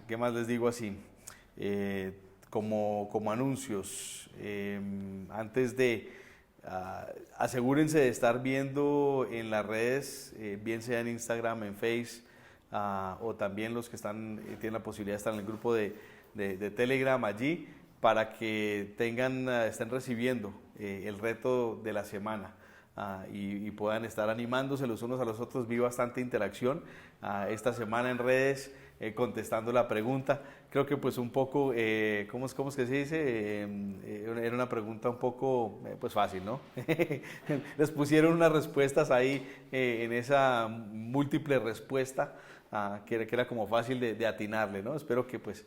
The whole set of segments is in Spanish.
¿Qué más les digo así? Como anuncios, antes de, asegúrense de estar viendo en las redes, bien sea en Instagram, en Face, o también los que tienen la posibilidad de estar en el grupo de Telegram allí, para que estén recibiendo el reto de la semana. Y puedan estar animándose los unos a los otros. Vi bastante interacción esta semana en redes, contestando la pregunta. Creo que pues un poco, ¿cómo es que se dice? Era una pregunta un poco pues fácil, ¿no? Les pusieron unas respuestas ahí en esa múltiple respuesta, que era como fácil de atinarle, ¿no? Espero que pues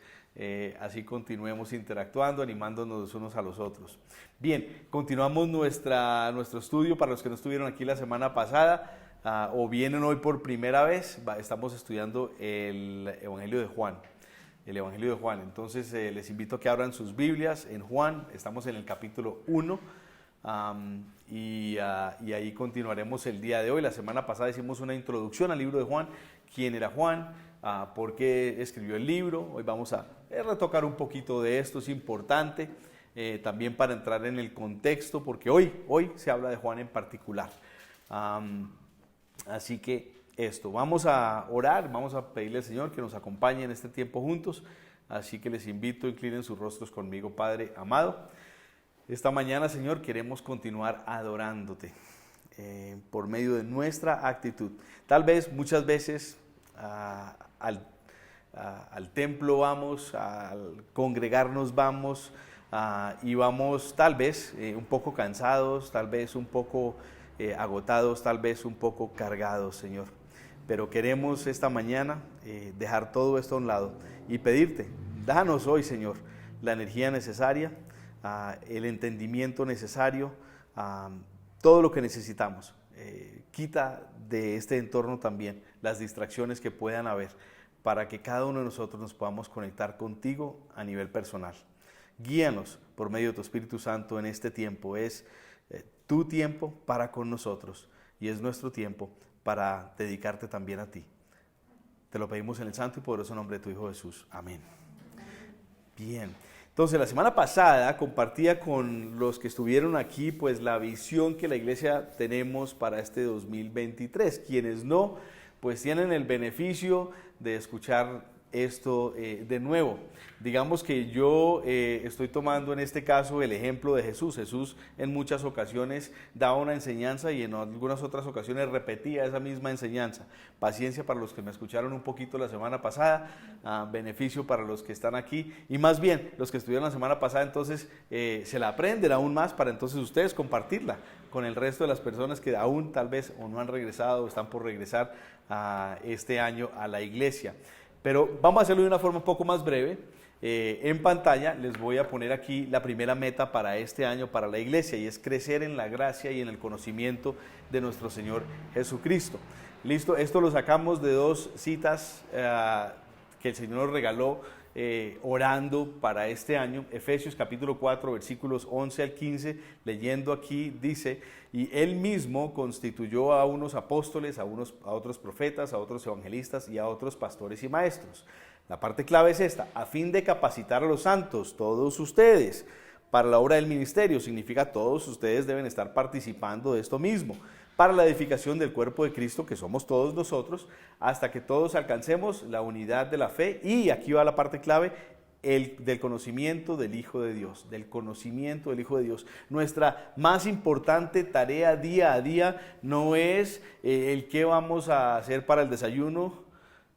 así continuemos interactuando, animándonos los unos a los otros. Bien, continuamos nuestro estudio. Para los que no estuvieron aquí la semana pasada, o vienen hoy por primera vez, estamos estudiando el Evangelio de Juan. El Evangelio de Juan. Entonces les invito a que abran sus Biblias en Juan. Estamos en el capítulo 1. Y ahí continuaremos el día de hoy. La semana pasada hicimos una introducción al libro de Juan. ¿Quién era Juan? ¿Por qué escribió el libro? Hoy vamos a retocar un poquito de esto. Es importante también para entrar en el contexto, porque hoy se habla de Juan en particular. Así que vamos a orar, vamos a pedirle al Señor que nos acompañe en este tiempo juntos. Así que les invito, inclinen sus rostros conmigo. Padre amado, esta mañana, Señor, queremos continuar adorándote por medio de nuestra actitud. Tal vez, muchas veces, al templo vamos, al congregarnos vamos, y vamos tal vez un poco cansados, tal vez un poco agotados, tal vez un poco cargados, Señor. Pero queremos esta mañana dejar todo esto a un lado y pedirte, danos hoy, Señor, la energía necesaria, el entendimiento necesario, todo lo que necesitamos. Quita de este entorno también las distracciones que puedan haber, para que cada uno de nosotros nos podamos conectar contigo a nivel personal. Guíanos por medio de tu Espíritu Santo en este tiempo. Es tu tiempo para con nosotros y es nuestro tiempo para dedicarte también a ti. Te lo pedimos en el santo y poderoso nombre de tu Hijo Jesús. Amén. Bien. Entonces, la semana pasada compartía con los que estuvieron aquí pues la visión que la iglesia tenemos para este 2023. Quienes no, pues tienen el beneficio de escuchar esto de nuevo. Digamos que yo estoy tomando en este caso el ejemplo de Jesús. Jesús en muchas ocasiones daba una enseñanza y en algunas otras ocasiones repetía esa misma enseñanza. Paciencia para los que me escucharon un poquito la semana pasada, beneficio para los que están aquí, y más bien los que estuvieron la semana pasada entonces se la aprenden aún más, para entonces ustedes compartirla con el resto de las personas que aún tal vez o no han regresado o están por regresar este año a la iglesia. Pero vamos a hacerlo de una forma un poco más breve. En pantalla les voy a poner aquí la primera meta para este año para la iglesia, y es crecer en la gracia y en el conocimiento de nuestro Señor Jesucristo. Listo, esto lo sacamos de dos citas que el Señor nos regaló orando para este año. Efesios capítulo 4 versículos 11 al 15, leyendo aquí dice: y Él mismo constituyó a unos apóstoles, a otros profetas, a otros evangelistas y a otros pastores y maestros. La parte clave es esta: a fin de capacitar a los santos, todos ustedes, para la obra del ministerio. Significa todos ustedes deben estar participando de esto mismo, para la edificación del cuerpo de Cristo, que somos todos nosotros, hasta que todos alcancemos la unidad de la fe, y aquí va la parte clave, del conocimiento del Hijo de Dios, del conocimiento del Hijo de Dios. Nuestra más importante tarea día a día no es el qué vamos a hacer para el desayuno,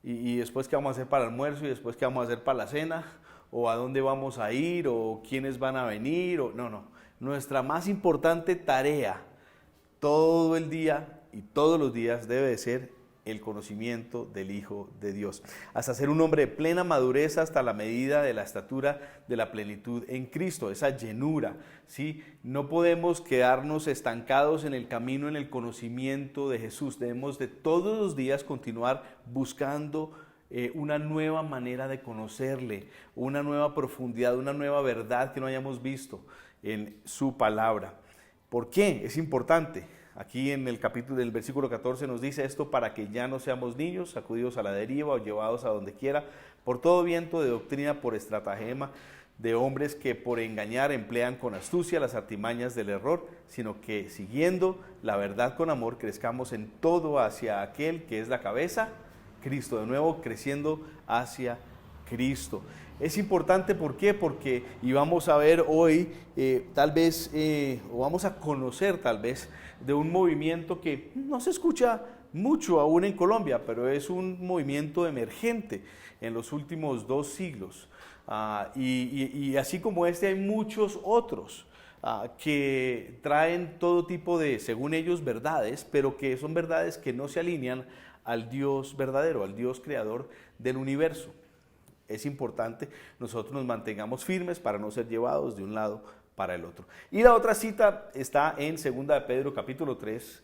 y después qué vamos a hacer para el almuerzo, y después qué vamos a hacer para la cena, o a dónde vamos a ir, o quiénes van a venir, no. Nuestra más importante tarea todo el día y todos los días debe de ser el conocimiento del Hijo de Dios, hasta ser un hombre de plena madurez, hasta la medida de la estatura de la plenitud en Cristo, esa llenura, ¿sí? No podemos quedarnos estancados en el camino, en el conocimiento de Jesús. Debemos de todos los días continuar buscando una nueva manera de conocerle, una nueva profundidad, una nueva verdad que no hayamos visto en su palabra. ¿Por qué? Es importante. Aquí en el capítulo del versículo 14 nos dice esto para que ya no seamos niños, sacudidos a la deriva o llevados a donde quiera, por todo viento de doctrina, por estratagema de hombres que por engañar emplean con astucia las artimañas del error, sino que siguiendo la verdad con amor, crezcamos en todo hacia aquel que es la cabeza, Cristo. De nuevo, creciendo hacia Cristo. Es importante, ¿por qué? Porque, y vamos a ver hoy, tal vez, o vamos a conocer tal vez, de un movimiento que no se escucha mucho aún en Colombia, pero es un movimiento emergente en los últimos 2 siglos. Y así como este hay muchos otros que traen todo tipo de, según ellos, verdades, pero que son verdades que no se alinean al Dios verdadero, al Dios creador del universo. Es importante nosotros nos mantengamos firmes para no ser llevados de un lado para el otro. Y la otra cita está en 2 de Pedro capítulo 3.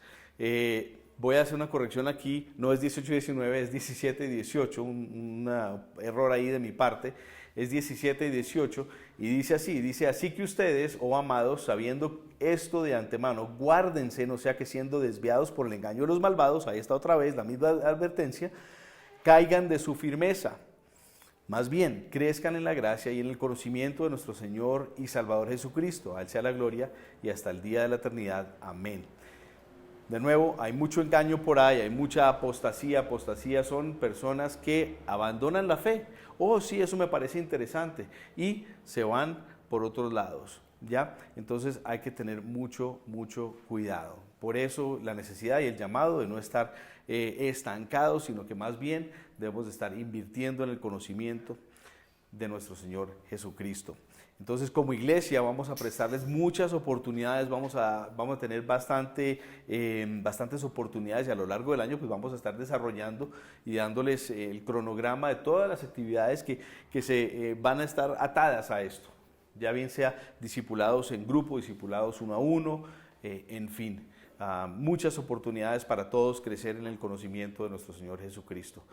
Voy a hacer una corrección aquí, no es 18 y 19, es 17 y 18, un error ahí de mi parte, es 17 y 18, y dice así que ustedes, oh amados, sabiendo esto de antemano, guárdense, no sea que siendo desviados por el engaño de los malvados, ahí está otra vez la misma advertencia, caigan de su firmeza. Más bien, crezcan en la gracia y en el conocimiento de nuestro Señor y Salvador Jesucristo. A Él sea la gloria y hasta el día de la eternidad. Amén. De nuevo, hay mucho engaño por ahí, hay mucha apostasía. Apostasía son personas que abandonan la fe. Oh, sí, eso me parece interesante. Y se van por otros lados, ¿ya? Entonces hay que tener mucho cuidado. Por eso la necesidad y el llamado de no estar estancados, sino que más bien debemos de estar invirtiendo en el conocimiento de nuestro Señor Jesucristo. Entonces, como iglesia vamos a prestarles muchas oportunidades, vamos a tener bastantes oportunidades y a lo largo del año pues vamos a estar desarrollando y dándoles el cronograma de todas las actividades que se van a estar atadas a esto, ya bien sea discipulados en grupo, discipulados 1 a 1, en fin. Muchas oportunidades para todos crecer en el conocimiento de nuestro Señor Jesucristo.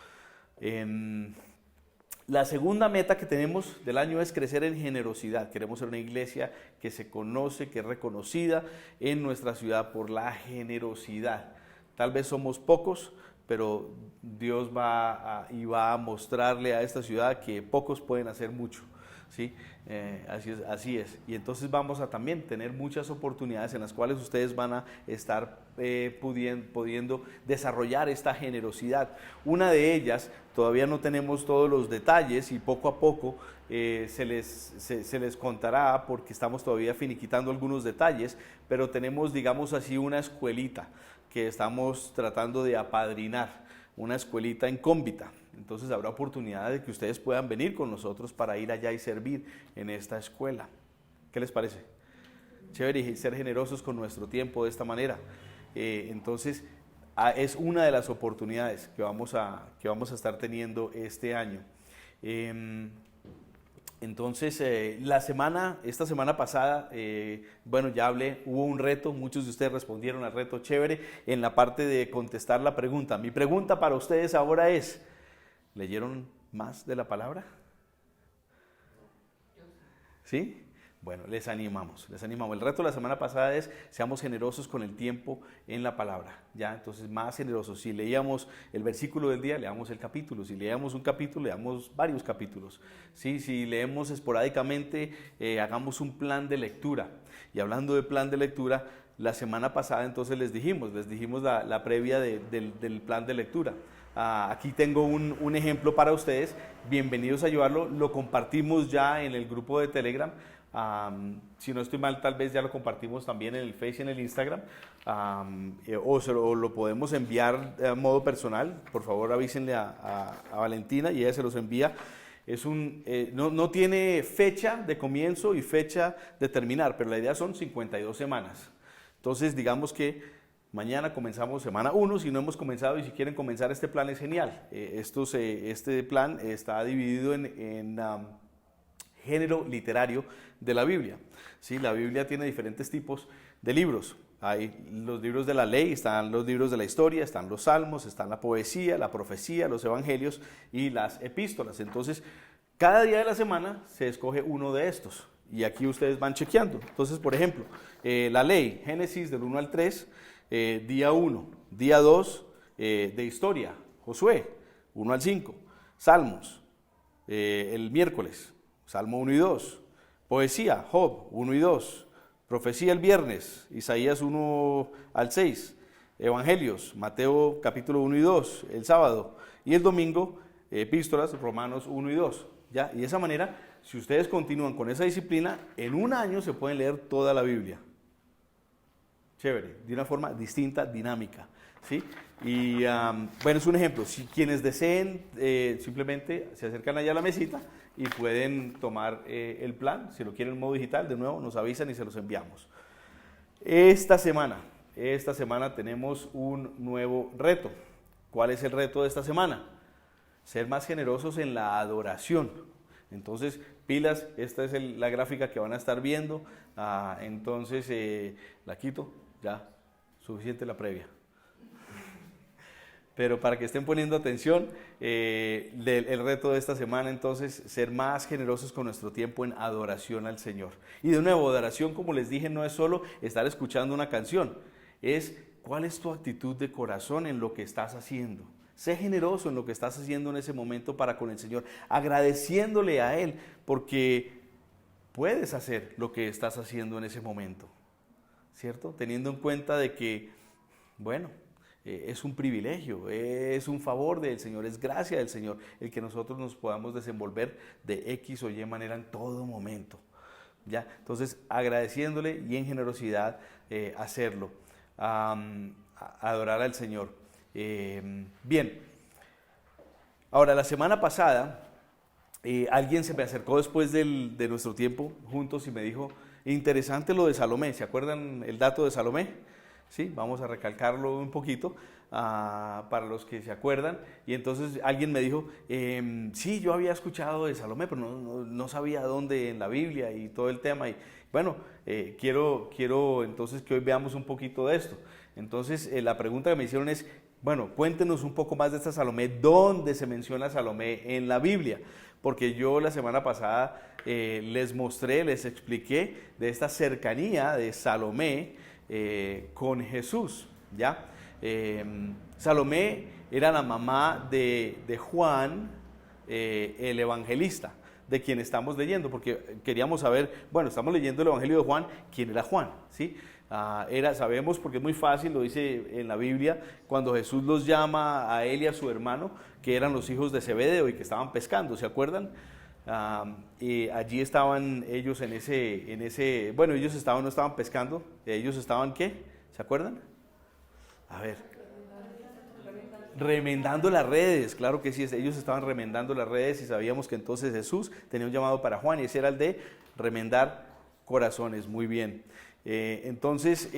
La segunda meta que tenemos del año es crecer en generosidad. Queremos ser una iglesia que se conoce, que es reconocida en nuestra ciudad por la generosidad. Tal vez somos pocos, pero Dios va a mostrarle a esta ciudad que pocos pueden hacer mucho. ¿Sí? Así es. Y entonces vamos a también tener muchas oportunidades en las cuales ustedes van a estar pudiendo desarrollar esta generosidad. Una de ellas, todavía no tenemos todos los detalles y poco a poco se les contará porque estamos todavía finiquitando algunos detalles, pero tenemos, digamos así, una escuelita que estamos tratando de apadrinar, una escuelita en Cómbita. Entonces habrá oportunidad de que ustedes puedan venir con nosotros para ir allá y servir en esta escuela. ¿Qué les parece? Chévere, y ser generosos con nuestro tiempo de esta manera. Entonces es una de las oportunidades que vamos a estar teniendo este año. Entonces, esta semana pasada, bueno, ya hablé, hubo un reto, muchos de ustedes respondieron al reto, chévere, en la parte de contestar la pregunta. Mi pregunta para ustedes ahora es, ¿leyeron más de la palabra? ¿Sí? Bueno, les animamos. El reto de la semana pasada es, seamos generosos con el tiempo en la palabra, ¿ya? Entonces, más generosos. Si leíamos el versículo del día, leamos el capítulo. Si leíamos un capítulo, leamos varios capítulos, ¿sí? Si leemos esporádicamente, hagamos un plan de lectura. Y hablando de plan de lectura, la semana pasada entonces les dijimos la previa del plan de lectura. Aquí tengo un ejemplo para ustedes, bienvenidos a llevarlo, lo compartimos ya en el grupo de Telegram, si no estoy mal tal vez ya lo compartimos también en el Face y en el Instagram, o lo podemos enviar a modo personal, por favor avísenle a Valentina y ella se los envía. No tiene fecha de comienzo y fecha de terminar, pero la idea son 52 semanas, entonces digamos que mañana comenzamos semana 1, si no hemos comenzado y si quieren comenzar este plan es genial. Este plan está dividido en género literario de la Biblia. ¿Sí? La Biblia tiene diferentes tipos de libros. Hay los libros de la ley, están los libros de la historia, están los salmos, están la poesía, la profecía, los evangelios y las epístolas. Entonces, cada día de la semana se escoge uno de estos. Y aquí ustedes van chequeando. Entonces, por ejemplo, la ley, Génesis del 1 al 3, día 1, día 2 de historia, Josué, 1 al 5, Salmos, el miércoles, Salmo 1 y 2, poesía, Job 1 y 2, profecía el viernes, Isaías 1 al 6, evangelios, Mateo capítulo 1 y 2, el sábado, y el domingo, epístolas, Romanos 1 y 2. ¿Ya? Y de esa manera, si ustedes continúan con esa disciplina, en un año se pueden leer toda la Biblia. Chévere, de una forma distinta, dinámica, ¿sí? Y bueno, es un ejemplo. Si quienes deseen, simplemente se acercan allá a la mesita y pueden tomar el plan. Si lo quieren en modo digital, de nuevo nos avisan y se los enviamos. Esta semana tenemos un nuevo reto. ¿Cuál es el reto de esta semana? Ser más generosos en la adoración. Entonces, pilas, esta es la gráfica que van a estar viendo. Entonces, la quito, ya, suficiente la previa. Pero para que estén poniendo atención, el reto de esta semana, entonces, ser más generosos con nuestro tiempo en adoración al Señor. Y de nuevo, adoración, como les dije, no es solo estar escuchando una canción, es cuál es tu actitud de corazón en lo que estás haciendo. Sé generoso en lo que estás haciendo en ese momento para con el Señor, agradeciéndole a Él, porque puedes hacer lo que estás haciendo en ese momento, ¿cierto? Teniendo en cuenta de que, bueno, es un privilegio, es un favor del Señor, es gracia del Señor el que nosotros nos podamos desenvolver de X o Y manera en todo momento, ¿ya? Entonces, agradeciéndole y en generosidad hacerlo, adorar al Señor. Bien, ahora la semana pasada alguien se me acercó después de nuestro tiempo juntos y me dijo, interesante lo de Salomé. ¿Se acuerdan el dato de Salomé? Sí, vamos a recalcarlo un poquito para los que se acuerdan. Y entonces alguien me dijo, sí, yo había escuchado de Salomé, pero no sabía dónde en la Biblia y todo el tema. Y bueno, quiero entonces que hoy veamos un poquito de esto. Entonces la pregunta que me hicieron es, bueno, cuéntenos un poco más de esta Salomé, ¿dónde se menciona Salomé en la Biblia? Porque yo la semana pasada les expliqué de esta cercanía de Salomé con Jesús, ¿ya? Salomé era la mamá de Juan, el evangelista, de quien estamos leyendo, porque queríamos saber, bueno, estamos leyendo el Evangelio de Juan, ¿quién era Juan? ¿Sí? Sabemos, porque es muy fácil, lo dice en la Biblia, cuando Jesús los llama a él y a su hermano, que eran los hijos de Zebedeo y que estaban pescando, ¿se acuerdan? Y allí estaban ellos bueno, ellos no estaban pescando, ellos estaban, ¿qué? ¿Se acuerdan? A ver. Remendando las redes, claro que sí, ellos estaban remendando las redes y sabíamos que entonces Jesús tenía un llamado para Juan y ese era el de remendar corazones, muy bien. Entonces,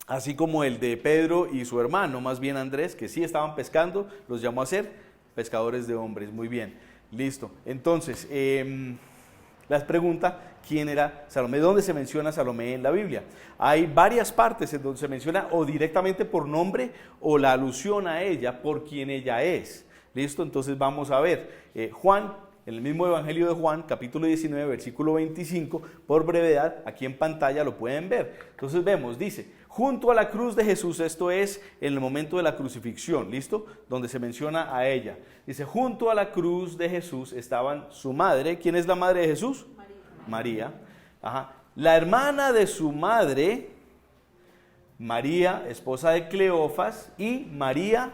así como el de Pedro y su hermano, más bien Andrés, que sí estaban pescando, los llamó a ser pescadores de hombres, muy bien, listo. Entonces, les pregunta, ¿quién era Salomé? ¿Dónde se menciona Salomé en la Biblia? Hay varias partes en donde se menciona o directamente por nombre o la alusión a ella por quien ella es. ¿Listo? Entonces vamos a ver. Juan, en el mismo Evangelio de Juan, capítulo 19, versículo 25, por brevedad, aquí en pantalla lo pueden ver. Entonces vemos, dice, junto a la cruz de Jesús, esto es en el momento de la crucifixión, ¿listo? Donde se menciona a ella. Dice, junto a la cruz de Jesús estaban su madre. ¿Quién es la madre de Jesús? María. Ajá. La hermana de su madre, María, esposa de Cleofas, y María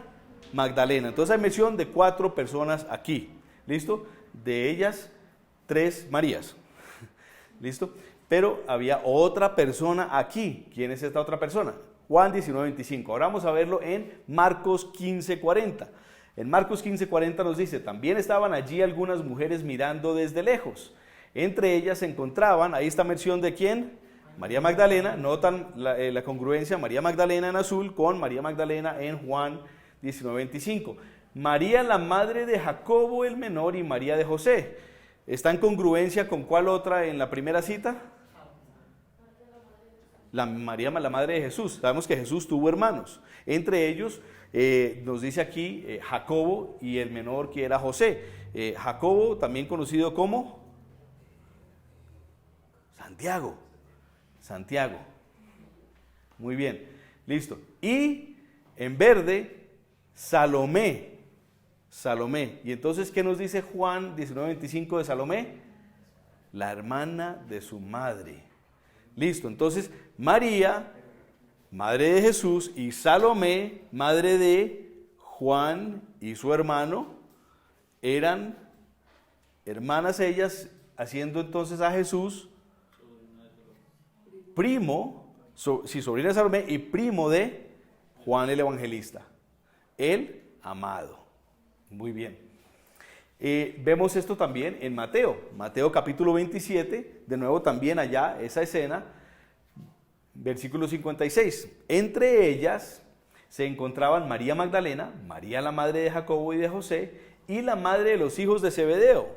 Magdalena. Entonces hay mención de 4 personas aquí, ¿listo? De ellas, 3 Marías, ¿listo? Pero había otra persona aquí. ¿Quién es esta otra persona? Juan 19:25. Ahora vamos a verlo en Marcos 15:40. En Marcos 15:40 nos dice, también estaban allí algunas mujeres mirando desde lejos. Entre ellas se encontraban, ahí está mención de quién, María Magdalena, notan la congruencia, María Magdalena en azul con María Magdalena en Juan 19:25. María la madre de Jacobo el menor y María de José. ¿Está en congruencia con cuál otra en la primera cita? María, la madre de Jesús. Sabemos que Jesús tuvo hermanos. Entre ellos nos dice aquí Jacobo y el menor que era José. Jacobo, también conocido como Santiago. Muy bien. Listo. Y en verde, Salomé. Salomé. Y entonces, ¿qué nos dice Juan 19:25 de Salomé? La hermana de su madre. Listo. Entonces, María, madre de Jesús, y Salomé, madre de Juan y su hermano, eran hermanas ellas, haciendo entonces a Jesús primo, sobrina de Salomé y primo de Juan el Evangelista, el amado. Muy bien. Vemos esto también en Mateo capítulo 27, de nuevo también allá esa escena, versículo 56. Entre ellas se encontraban María Magdalena, María la madre de Jacobo y de José, y la madre de los hijos de Zebedeo.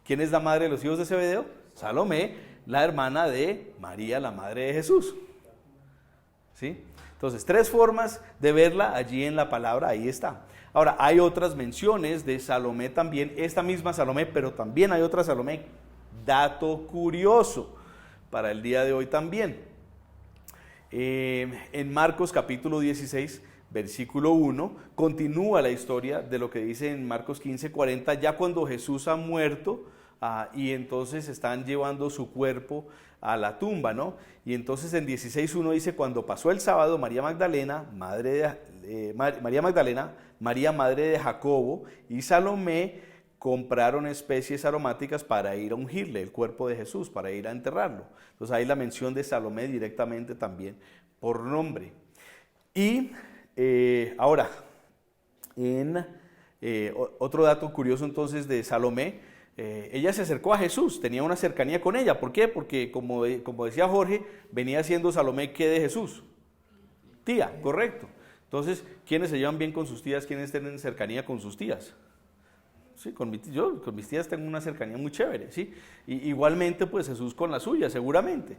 ¿Quién es la madre de los hijos de Zebedeo? Salomé, la hermana de María, la madre de Jesús. ¿Sí? Entonces, 3 formas de verla allí en la palabra, ahí está. Ahora, hay otras menciones de Salomé también, esta misma Salomé, pero también hay otra Salomé. Dato curioso para el día de hoy también. En Marcos capítulo 16, versículo 1, continúa la historia de lo que dice en Marcos 15:40, ya cuando Jesús ha muerto, y entonces están llevando su cuerpo a la tumba, ¿no? Y entonces en 16:1 dice, cuando pasó el sábado, María Magdalena, María madre de Jacobo y Salomé compraron especies aromáticas para ir a ungirle el cuerpo de Jesús, para ir a enterrarlo. Entonces ahí la mención de Salomé directamente también por nombre. Y ahora, otro dato curioso entonces de Salomé, ella se acercó a Jesús, tenía una cercanía con ella. ¿Por qué? Porque como decía Jorge, venía siendo Salomé ¿qué de Jesús? Tía, correcto. Entonces, ¿quiénes se llevan bien con sus tías? ¿Quiénes tienen cercanía con sus tías? Sí, yo con mis tías tengo una cercanía muy chévere, ¿sí? Igualmente, pues Jesús con la suya, seguramente.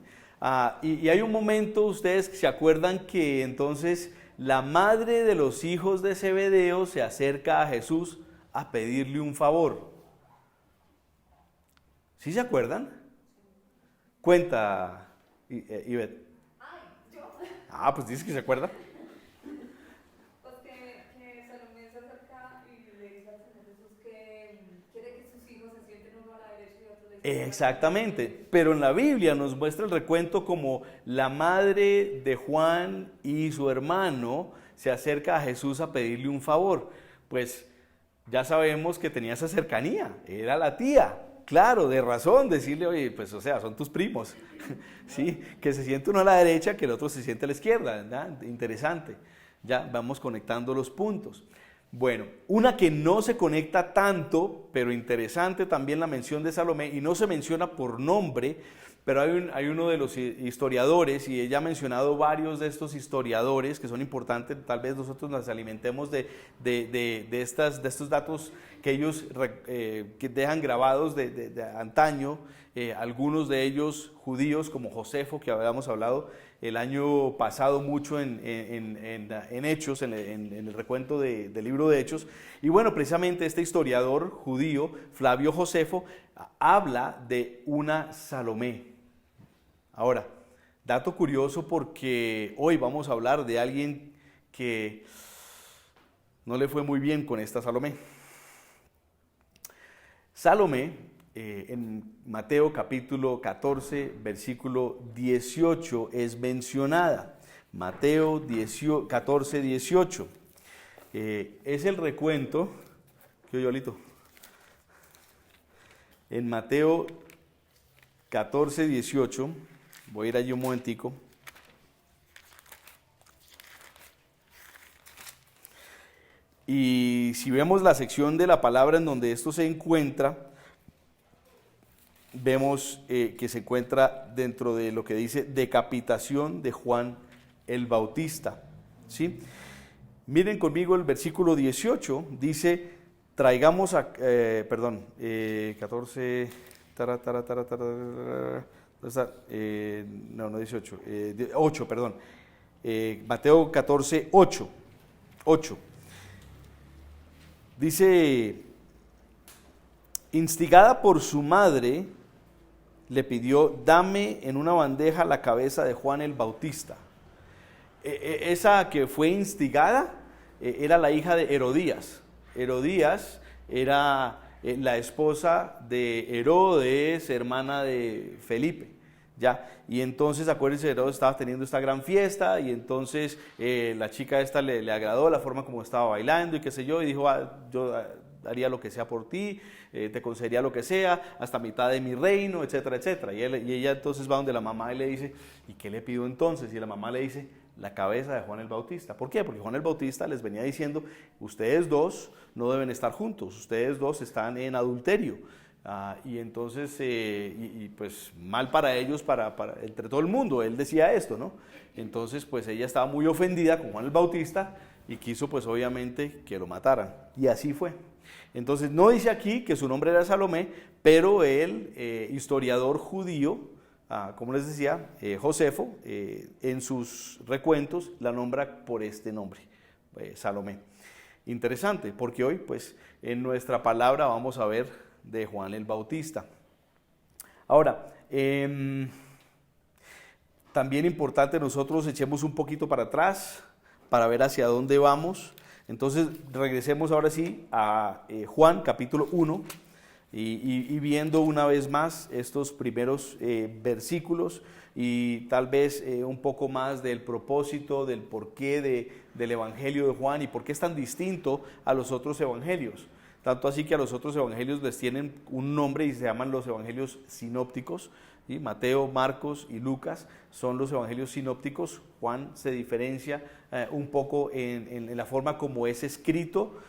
Y hay un momento, ustedes se acuerdan que entonces la madre de los hijos de Zebedeo se acerca a Jesús a pedirle un favor. ¿Sí se acuerdan? Cuenta, Ivette. Ay, yo. Pues dices que se acuerda. Pues que Salomé se acerca y le dice al Señor Jesús que quiere que sus hijos se sienten uno a la derecha y otro a la izquierda. Exactamente, pero en la Biblia nos muestra el recuento como la madre de Juan y su hermano se acerca a Jesús a pedirle un favor. Pues ya sabemos que tenía esa cercanía, era la tía. Claro, de razón, decirle, oye, pues o sea, son tus primos, ¿sí? Que se siente uno a la derecha, que el otro se siente a la izquierda, ¿verdad? Interesante, ya vamos conectando los puntos. Bueno, una que no se conecta tanto, pero interesante también la mención de Salomé, y no se menciona por nombre, pero hay uno de los historiadores, y ella ha mencionado varios de estos historiadores que son importantes, tal vez nosotros nos alimentemos de estos datos que ellos que dejan grabados de antaño, algunos de ellos judíos como Josefo, que habíamos hablado el año pasado mucho en Hechos, en el recuento del libro de Hechos. Y bueno, precisamente este historiador judío, Flavio Josefo, habla de una Salomé. Ahora, dato curioso porque hoy vamos a hablar de alguien que no le fue muy bien con esta Salomé. Salomé, en Mateo capítulo 14, versículo 18, es mencionada. Mateo 14, 18. Es el recuento, ¿qué oye, Olito? En Mateo 14, 18, voy a ir allí un momentico. Y si vemos la sección de la palabra en donde esto se encuentra, vemos que se encuentra dentro de lo que dice decapitación de Juan el Bautista, ¿sí? Miren conmigo el versículo 18, dice, traigamos a, 14, no 18, 8, perdón, Mateo 14, 8, dice, instigada por su madre, le pidió, dame en una bandeja la cabeza de Juan el Bautista. Esa que fue instigada era la hija de Herodías. Herodías era la esposa de Herodes, hermana de Felipe. ¿Ya? Y entonces, acuérdense, Herodes estaba teniendo esta gran fiesta y entonces la chica esta le agradó la forma como estaba bailando y qué sé yo, y dijo, yo haría lo que sea por ti, te concedería lo que sea, hasta mitad de mi reino, etcétera, etcétera. Y ella entonces va donde la mamá y le dice, ¿y qué le pido entonces? Y la mamá le dice, la cabeza de Juan el Bautista. ¿Por qué? Porque Juan el Bautista les venía diciendo, ustedes dos no deben estar juntos, ustedes dos están en adulterio. Y entonces, pues mal para ellos, entre todo el mundo, él decía esto, ¿no? Entonces, pues ella estaba muy ofendida con Juan el Bautista y quiso, pues obviamente, que lo mataran. Y así fue. Entonces, no dice aquí que su nombre era Salomé, pero el historiador judío, como les decía, Josefo, en sus recuentos la nombra por este nombre, Salomé. Interesante, porque hoy, pues, en nuestra palabra vamos a ver de Juan el Bautista. Ahora, también importante nosotros echemos un poquito para atrás para ver hacia dónde vamos. Entonces regresemos ahora sí a Juan capítulo 1 y viendo una vez más estos primeros versículos y tal vez un poco más del propósito, del porqué del Evangelio de Juan y por qué es tan distinto a los otros evangelios. Tanto así que a los otros evangelios les tienen un nombre y se llaman los evangelios sinópticos. ¿Sí? Mateo, Marcos y Lucas son los evangelios sinópticos. Juan se diferencia un poco en la forma como es escrito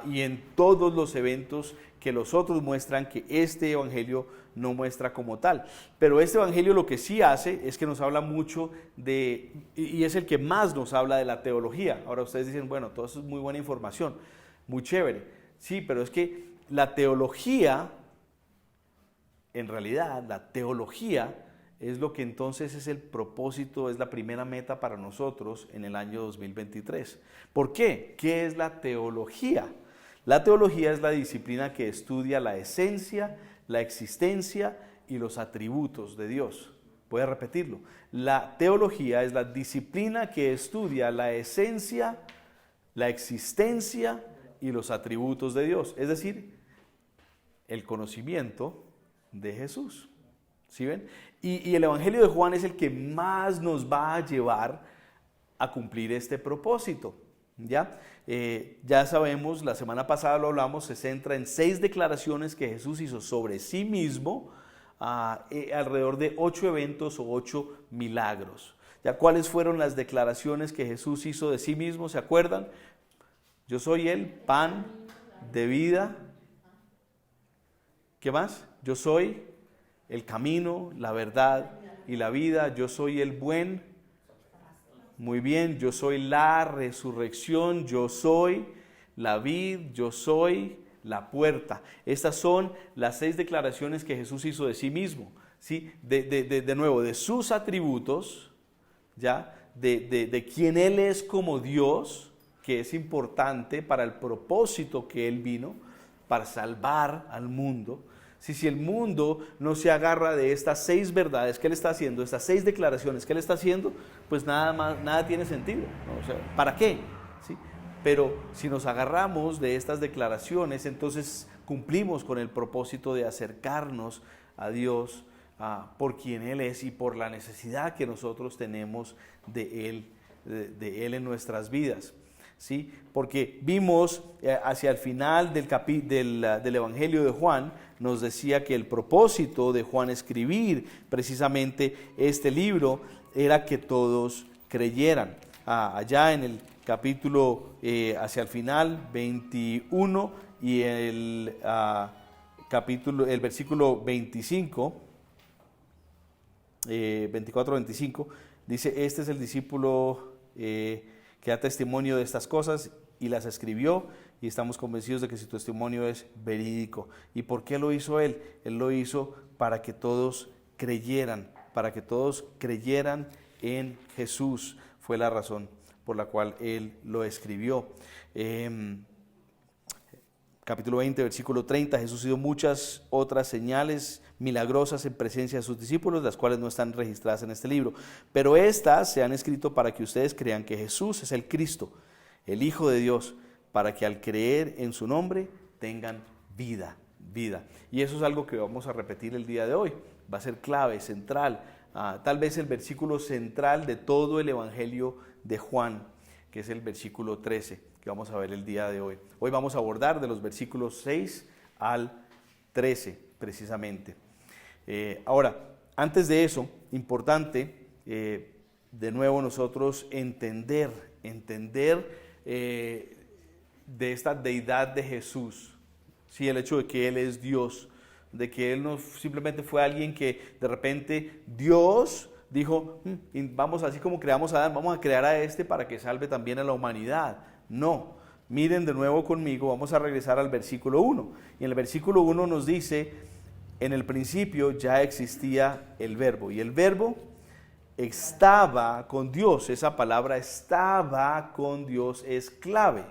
y en todos los eventos que los otros muestran que este evangelio no muestra como tal. Pero este evangelio lo que sí hace es que nos habla mucho y es el que más nos habla de la teología. Ahora ustedes dicen, bueno, todo eso es muy buena información, muy chévere. Sí, pero es que la teología, en realidad, la teología es lo que entonces es el propósito, es la primera meta para nosotros en el año 2023. ¿Por qué? ¿Qué es la teología? La teología es la disciplina que estudia la esencia, la existencia y los atributos de Dios. Voy a repetirlo. La teología es la disciplina que estudia la esencia, la existencia y los atributos de Dios, es decir, el conocimiento de Jesús. ¿Sí ven? Y el Evangelio de Juan es el que más nos va a llevar a cumplir este propósito. ¿Ya? Ya sabemos, la semana pasada lo hablamos, se centra en 6 declaraciones que Jesús hizo sobre sí mismo, alrededor de 8 eventos o 8 milagros. ¿Ya? ¿Cuáles fueron las declaraciones que Jesús hizo de sí mismo? ¿Se acuerdan? Yo soy el pan de vida. ¿Qué más? Yo soy el camino, la verdad y la vida. Yo soy el buen. Muy bien, yo soy la resurrección. Yo soy la vid. Yo soy la puerta. Estas son las 6 declaraciones que Jesús hizo de sí mismo. ¿Sí? De nuevo, de sus atributos, ¿ya? De quién Él es como Dios, que es importante para el propósito que Él vino, para salvar al mundo. Si el mundo no se agarra de estas 6 verdades que Él está haciendo, estas 6 declaraciones que Él está haciendo, pues nada tiene sentido, ¿no? O sea, ¿para qué? ¿Sí? Pero si nos agarramos de estas declaraciones, entonces cumplimos con el propósito de acercarnos a Dios por quien Él es y por la necesidad que nosotros tenemos de Él en nuestras vidas. ¿Sí? Porque vimos hacia el final del Evangelio de Juan, nos decía que el propósito de Juan escribir precisamente este libro era que todos creyeran. Allá en el capítulo, hacia el final, 21 y el versículo 25, 24-25, dice, este es el discípulo que da testimonio de estas cosas y las escribió, y estamos convencidos de que su testimonio es verídico. ¿Y por qué lo hizo Él? Él lo hizo para que todos creyeran en Jesús. Fue la razón por la cual Él lo escribió. Capítulo 20, versículo 30, Jesús hizo muchas otras señales milagrosas en presencia de sus discípulos, las cuales no están registradas en este libro. Pero estas se han escrito para que ustedes crean que Jesús es el Cristo, el Hijo de Dios, para que al creer en su nombre tengan vida. Y eso es algo que vamos a repetir el día de hoy. Va a ser clave, central, tal vez el versículo central de todo el Evangelio de Juan, que es el versículo 13, que vamos a ver el día de hoy. Hoy vamos a abordar de los versículos 6 al 13, precisamente. Ahora, antes de eso, importante, de nuevo nosotros entender de esta deidad de Jesús, ¿sí? El hecho de que Él es Dios, de que Él no simplemente fue alguien que de repente Dios dijo, vamos, así como creamos a Adán, vamos a crear a este para que salve también a la humanidad. No, miren de nuevo conmigo, vamos a regresar al versículo 1. Y en el versículo 1 nos dice, en el principio ya existía el verbo, y el verbo estaba con Dios. Esa palabra estaba con Dios es clave,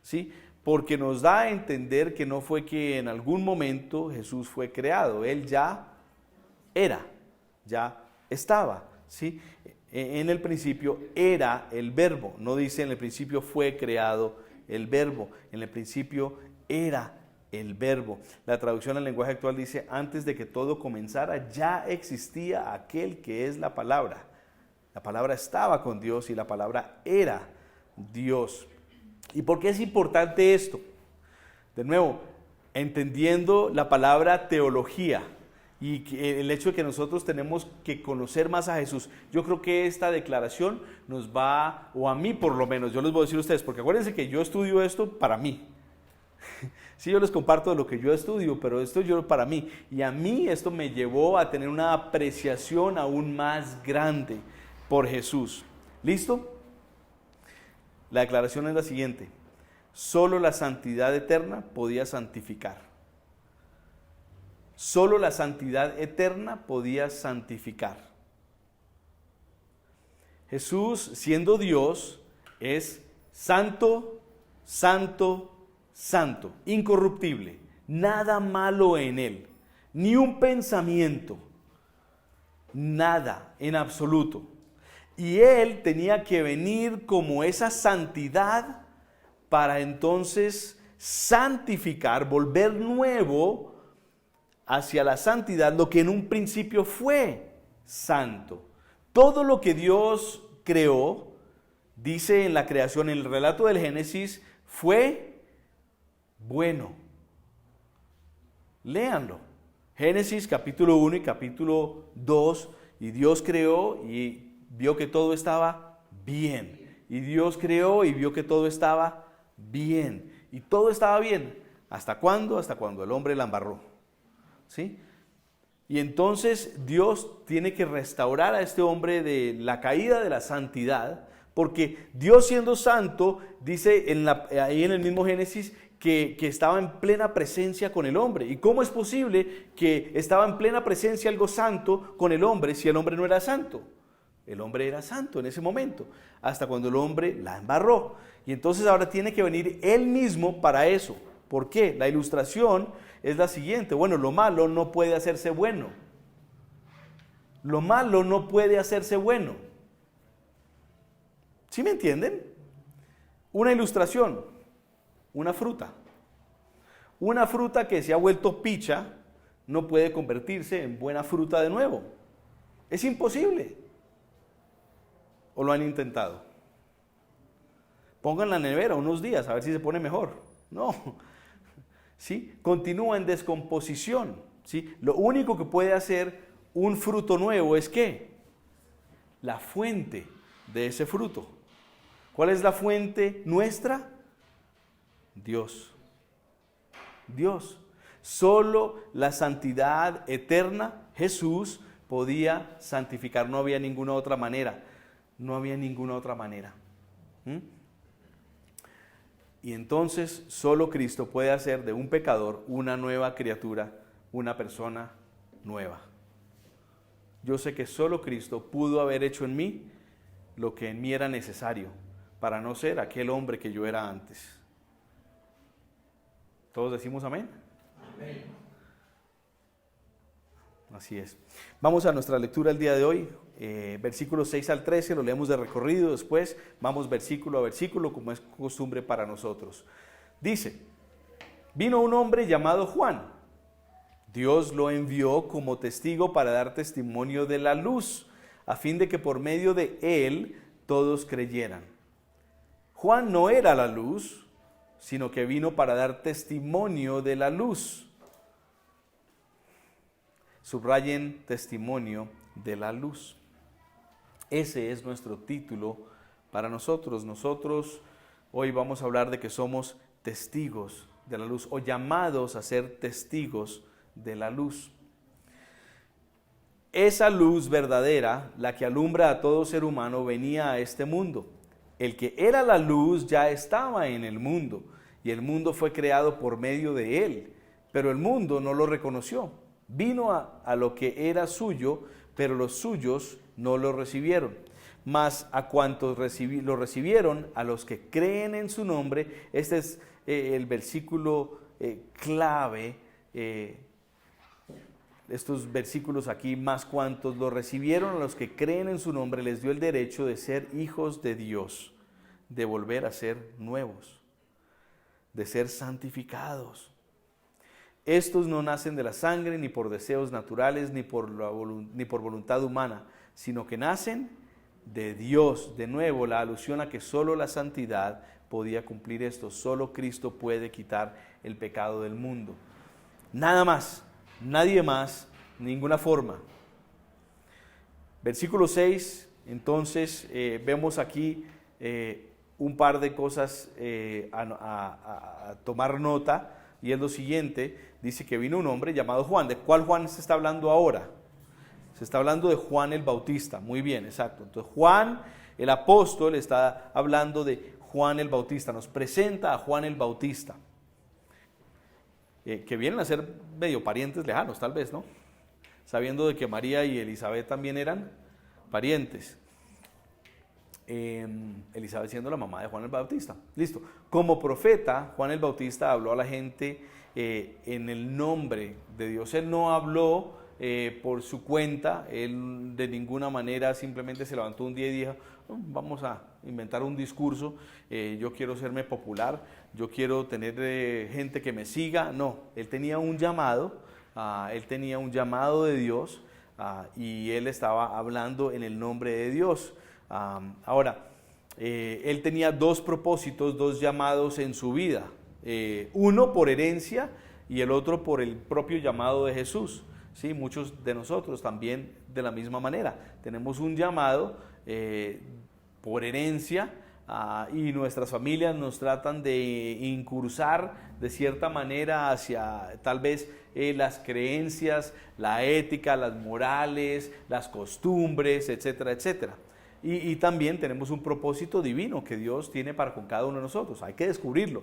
¿sí? Porque nos da a entender que no fue que en algún momento Jesús fue creado, Él ya era, ya estaba, ¿sí? En el principio era el verbo, no dice en el principio fue creado el verbo, en el principio era el verbo. La traducción al lenguaje actual dice, antes de que todo comenzara ya existía aquel que es la palabra. La palabra estaba con Dios y la palabra era Dios. ¿Y por qué es importante esto? De nuevo, entendiendo la palabra teología y el hecho de que nosotros tenemos que conocer más a Jesús. Yo creo que esta declaración nos va, o a mí por lo menos, yo les voy a decir a ustedes, porque acuérdense que yo estudio esto para mí. Sí, yo les comparto de lo que yo estudio, pero esto yo para mí. Y a mí esto me llevó a tener una apreciación aún más grande por Jesús. ¿Listo? La declaración es la siguiente: solo la santidad eterna podía santificar. Solo la santidad eterna podía santificar. Jesús, siendo Dios, es santo, santo, santo, incorruptible, nada malo en Él, ni un pensamiento, nada en absoluto. Y Él tenía que venir como esa santidad para entonces santificar, volver nuevo hacia la santidad, lo que en un principio fue santo. Todo lo que Dios creó, dice en la creación, en el relato del Génesis, fue bueno. Léanlo. Génesis capítulo 1 y capítulo 2, y Dios creó y vio que todo estaba bien. Y Dios creó y vio que todo estaba bien. Y todo estaba bien. ¿Hasta cuándo? Hasta cuando el hombre la embarró. ¿Sí? Y entonces Dios tiene que restaurar a este hombre de la caída de la santidad, porque Dios siendo santo, dice ahí en el mismo Génesis, que estaba en plena presencia con el hombre. ¿Y cómo es posible que estaba en plena presencia algo santo con el hombre si el hombre no era santo? El hombre era santo en ese momento, hasta cuando el hombre la embarró. Y entonces ahora tiene que venir él mismo para eso. ¿Por qué? La ilustración es la siguiente. Bueno, lo malo no puede hacerse bueno. Lo malo no puede hacerse bueno. ¿Sí me entienden? Una ilustración, una fruta. Una fruta que se ha vuelto picha no puede convertirse en buena fruta de nuevo. Es imposible. ¿O lo han intentado? Pongan la nevera unos días a ver si se pone mejor. No. ¿Sí? Continúa en descomposición. ¿Sí? Lo único que puede hacer un fruto nuevo es ¿qué? La fuente de ese fruto. ¿Cuál es la fuente nuestra? Dios. Dios. Solo la santidad eterna, Jesús, podía santificar. No había ninguna otra manera. No había ninguna otra manera. Y entonces solo Cristo puede hacer de un pecador una nueva criatura, una persona nueva. Yo sé que solo Cristo pudo haber hecho en mí lo que en mí era necesario para no ser aquel hombre que yo era antes. ¿Todos decimos amén? Amén. Así es. Vamos a nuestra lectura el día de hoy, versículos 6 al 13, lo leemos de recorrido, después vamos versículo a versículo, como es costumbre para nosotros. Dice, vino un hombre llamado Juan. Dios lo envió como testigo para dar testimonio de la luz, a fin de que por medio de él todos creyeran. Juan no era la luz, sino que vino para dar testimonio de la luz. Subrayen testimonio de la luz. Ese es nuestro título para nosotros. Nosotros hoy vamos a hablar de que somos testigos de la luz o llamados a ser testigos de la luz. Esa luz verdadera, la que alumbra a todo ser humano, venía a este mundo. El que era la luz ya estaba en el mundo y el mundo fue creado por medio de él, pero el mundo no lo reconoció. Vino a lo que era suyo, pero los suyos no lo recibieron. Mas a cuantos lo recibieron, a los que creen en su nombre, este es el versículo clave, estos versículos aquí, más cuantos lo recibieron, a los que creen en su nombre, les dio el derecho de ser hijos de Dios, de volver a ser nuevos, de ser santificados. Estos no nacen de la sangre, ni por deseos naturales, ni por voluntad humana, sino que nacen de Dios. De nuevo, la alusión a que solo la santidad podía cumplir esto. Solo Cristo puede quitar el pecado del mundo. Nada más, nadie más, ninguna forma. Versículo 6, entonces vemos aquí un par de cosas a tomar nota. Y es lo siguiente, dice que vino un hombre llamado Juan. ¿De cuál Juan se está hablando ahora? Se está hablando de Juan el Bautista. Muy bien, exacto. Entonces Juan, el apóstol, está hablando de Juan el Bautista. Nos presenta a Juan el Bautista. Que vienen a ser medio parientes lejanos, tal vez, ¿no? Sabiendo de que María y Elizabeth también eran parientes. Elizabeth siendo la mamá de Juan el Bautista. Listo. Como profeta, Juan el Bautista habló a la gente en el nombre de Dios. Él no habló por su cuenta, él de ninguna manera simplemente se levantó un día y dijo, vamos a inventar un discurso, yo quiero serme popular, yo quiero tener gente que me siga. No, él tenía un llamado, de Dios y él estaba hablando en el nombre de Dios. Ahora, él tenía dos propósitos, dos llamados en su vida, uno por herencia y el otro por el propio llamado de Jesús. Sí, muchos de nosotros también de la misma manera tenemos un llamado por herencia y nuestras familias nos tratan de incursar de cierta manera hacia tal vez las creencias, la ética, las morales, las costumbres, etcétera, etcétera. Y también tenemos un propósito divino que Dios tiene para con cada uno de nosotros. Hay que descubrirlo,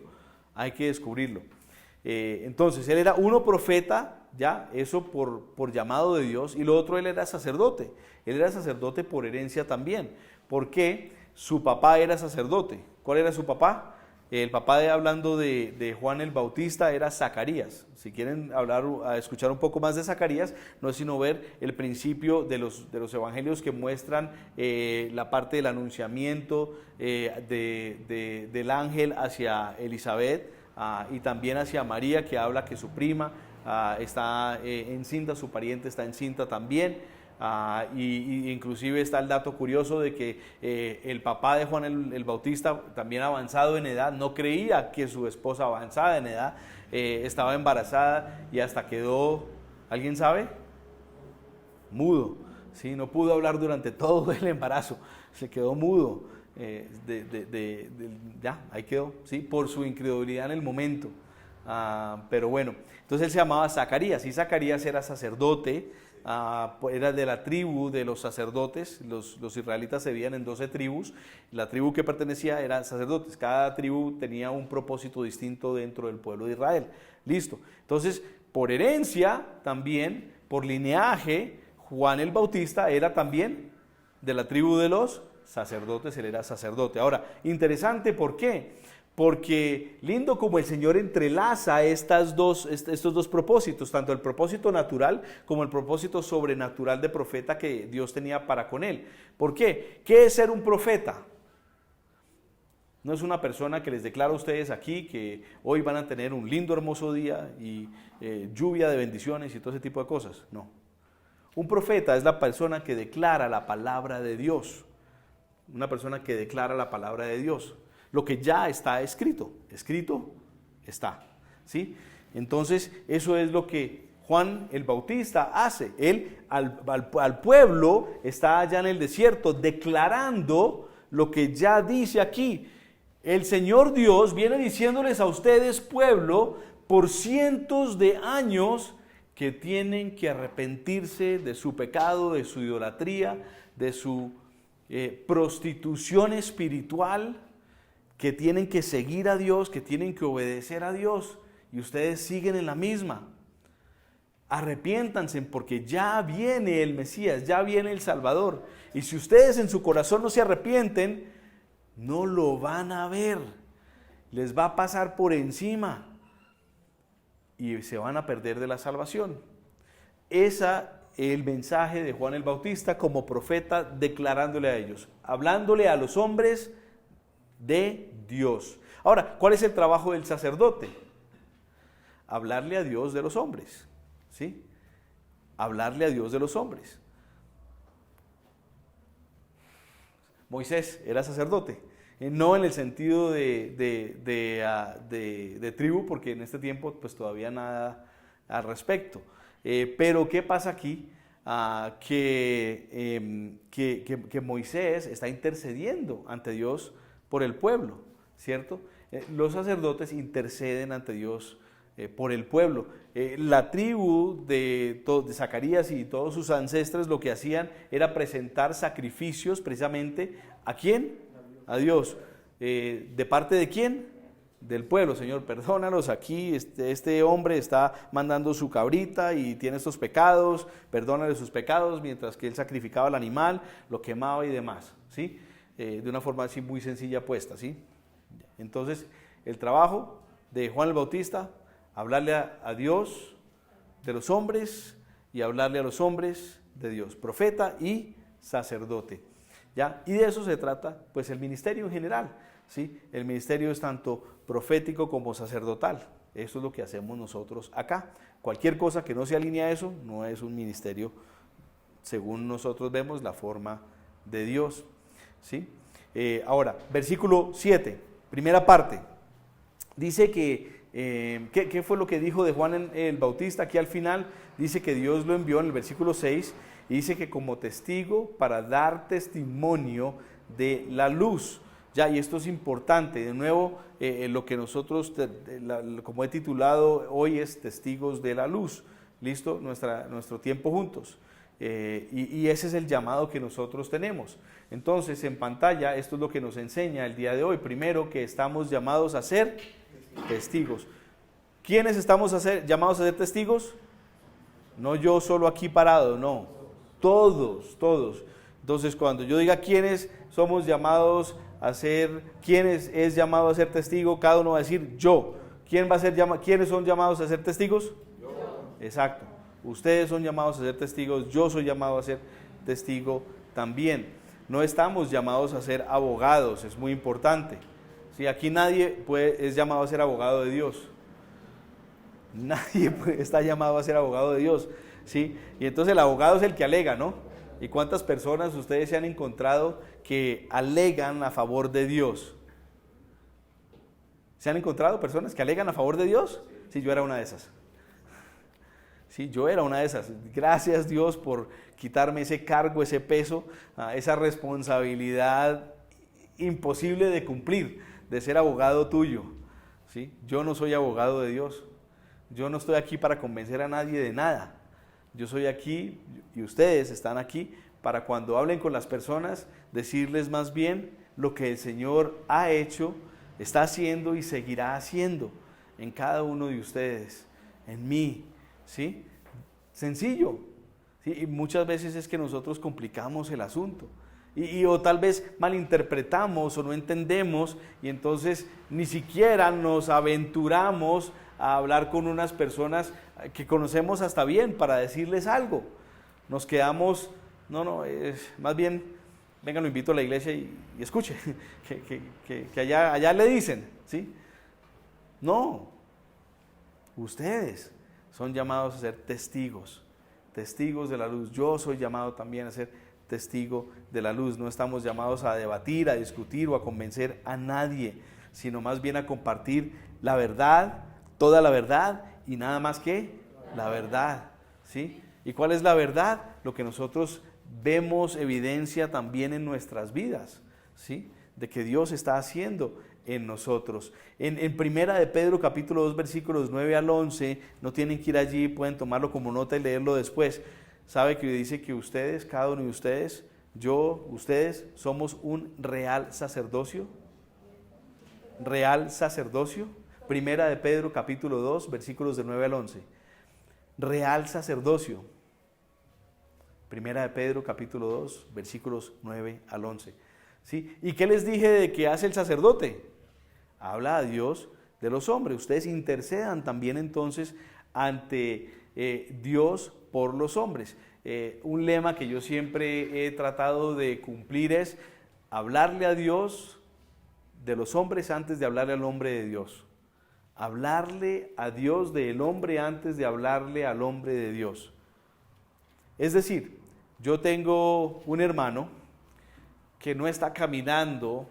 entonces, él era uno profeta, ya, eso por llamado de Dios, y lo otro, él era sacerdote. Él era sacerdote por herencia también, porque su papá era sacerdote. ¿Cuál era su papá? El papá, hablando de Juan el Bautista, era Zacarías. Si quieren escuchar un poco más de Zacarías, no es sino ver el principio de los evangelios que muestran la parte del anunciamiento del ángel hacia Elizabeth y también hacia María, que habla que su prima está encinta, su pariente está encinta también. Y inclusive está el dato curioso de que el papá de Juan el Bautista, también avanzado en edad, no creía que su esposa avanzada en edad estaba embarazada y hasta quedó, ¿alguien sabe? Mudo, ¿sí? No pudo hablar durante todo el embarazo, se quedó mudo, ya, ahí quedó, ¿sí? Por su incredulidad en el momento. Pero bueno, entonces él se llamaba Zacarías y Zacarías era sacerdote. Era de la tribu de los sacerdotes. Los israelitas se dividían en 12 tribus. La tribu que pertenecía era sacerdotes. Cada tribu tenía un propósito distinto dentro del pueblo de Israel. Listo. Entonces, por herencia también, por lineaje, Juan el Bautista era también de la tribu de los sacerdotes. Él era sacerdote. Ahora, interesante, ¿por qué? porque lindo como el Señor entrelaza estos dos propósitos, tanto el propósito natural como el propósito sobrenatural de profeta que Dios tenía para con él. ¿Por qué? ¿Qué es ser un profeta? No es una persona que les declaro a ustedes aquí que hoy van a tener un lindo, hermoso día y lluvia de bendiciones y todo ese tipo de cosas. No. Un profeta es la persona que declara la palabra de Dios. Una persona que declara la palabra de Dios. Lo que ya está escrito. Escrito está. ¿Sí? Entonces, eso es lo que Juan el Bautista hace. Él al pueblo está allá en el desierto declarando lo que ya dice aquí. El Señor Dios viene diciéndoles a ustedes, pueblo, por cientos de años que tienen que arrepentirse de su pecado, de su idolatría, de su prostitución espiritual, que tienen que seguir a Dios, que tienen que obedecer a Dios, y ustedes siguen en la misma. Arrepiéntanse porque ya viene el Mesías, ya viene el Salvador, y si ustedes en su corazón no se arrepienten, no lo van a ver, les va a pasar por encima y se van a perder de la salvación. Ese es el mensaje de Juan el Bautista como profeta, declarándole a ellos, hablándole a los hombres de Dios. Ahora, ¿cuál es el trabajo del sacerdote? Hablarle a Dios de los hombres, ¿sí? Hablarle a Dios de los hombres. Moisés era sacerdote, no en el sentido de tribu, porque en este tiempo pues todavía nada al respecto. Pero ¿qué pasa aquí? Que Moisés está intercediendo ante Dios por el pueblo, ¿cierto? Los sacerdotes interceden ante Dios por el pueblo. La tribu de Zacarías y todos sus ancestros lo que hacían era presentar sacrificios precisamente ¿a quién? A Dios. ¿De parte de quién? Del pueblo. Señor, perdónalos, aquí este hombre está mandando su cabrita y tiene estos pecados, perdónale sus pecados, mientras que él sacrificaba al animal, lo quemaba y demás, ¿sí? De una forma así muy sencilla puesta, ¿sí? Entonces, el trabajo de Juan el Bautista, hablarle a Dios de los hombres y hablarle a los hombres de Dios, profeta y sacerdote, ¿ya? Y de eso se trata, pues, el ministerio en general, ¿sí? El ministerio es tanto profético como sacerdotal. Eso es lo que hacemos nosotros acá. Cualquier cosa que no se alinee a eso, no es un ministerio, según nosotros vemos, la forma de Dios, ¿sí? Ahora, versículo 7, primera parte, dice que, ¿qué fue lo que dijo de Juan el Bautista? Aquí al final dice que Dios lo envió en el versículo 6 y dice que como testigo para dar testimonio de la luz. Ya, y esto es importante, de nuevo, lo que nosotros, como he titulado hoy, es testigos de la luz, ¿listo? Nuestro tiempo juntos. Y ese es el llamado que nosotros tenemos. Entonces, en pantalla, esto es lo que nos enseña el día de hoy. Primero, que estamos llamados a ser testigos. ¿Quiénes estamos llamados a ser testigos? No yo solo aquí parado, no. Todos. Entonces, cuando yo diga quiénes somos llamados a ser, quiénes es llamado a ser testigo, cada uno va a decir yo. ¿Quiénes son llamados a ser testigos? Yo. Exacto. Ustedes son llamados a ser testigos, yo soy llamado a ser testigo también. No estamos llamados a ser abogados, es muy importante. ¿Sí? Aquí nadie es llamado a ser abogado de Dios. Nadie está llamado a ser abogado de Dios. ¿Sí? Y entonces el abogado es el que alega, ¿no? ¿Y cuántas personas ustedes se han encontrado que alegan a favor de Dios? ¿Se han encontrado personas que alegan a favor de Dios? Sí, yo era una de esas. Sí, yo era una de esas. Gracias Dios por quitarme ese cargo, ese peso, esa responsabilidad imposible de cumplir, de ser abogado tuyo. ¿Sí? Yo no soy abogado de Dios. Yo no estoy aquí para convencer a nadie de nada. Yo soy aquí y ustedes están aquí para cuando hablen con las personas, decirles más bien lo que el Señor ha hecho, está haciendo y seguirá haciendo en cada uno de ustedes, en mí. ¿Sí? Sencillo. ¿Sí? Y muchas veces es que nosotros complicamos el asunto. O tal vez malinterpretamos o no entendemos y entonces ni siquiera nos aventuramos a hablar con unas personas que conocemos hasta bien para decirles algo. Nos quedamos, más bien, venga, lo invito a la iglesia y escuche, que allá le dicen, ¿sí? No, ustedes son llamados a ser testigos de la luz. Yo soy llamado también a ser testigo de la luz. No estamos llamados a debatir, a discutir o a convencer a nadie, sino más bien a compartir la verdad, toda la verdad y nada más que la verdad, ¿sí? ¿Y cuál es la verdad? Lo que nosotros vemos evidencia también en nuestras vidas, ¿sí? De que Dios está haciendo en nosotros. En Primera de Pedro capítulo 2 versículos 9 al 11, no tienen que ir allí, pueden tomarlo como nota y leerlo después. Sabe que dice que ustedes, cada uno de ustedes, ustedes somos un real sacerdocio. Real sacerdocio. Primera de Pedro capítulo 2 versículos de 9 al 11. Real sacerdocio. Primera de Pedro capítulo 2 versículos 9 al 11. ¿Sí? ¿Y qué les dije de que hace el sacerdote? Habla a Dios de los hombres. Ustedes intercedan también entonces ante Dios por los hombres. Un lema que yo siempre he tratado de cumplir es hablarle a Dios de los hombres antes de hablarle al hombre de Dios. Hablarle a Dios del hombre antes de hablarle al hombre de Dios. Es decir, yo tengo un hermano que no está caminando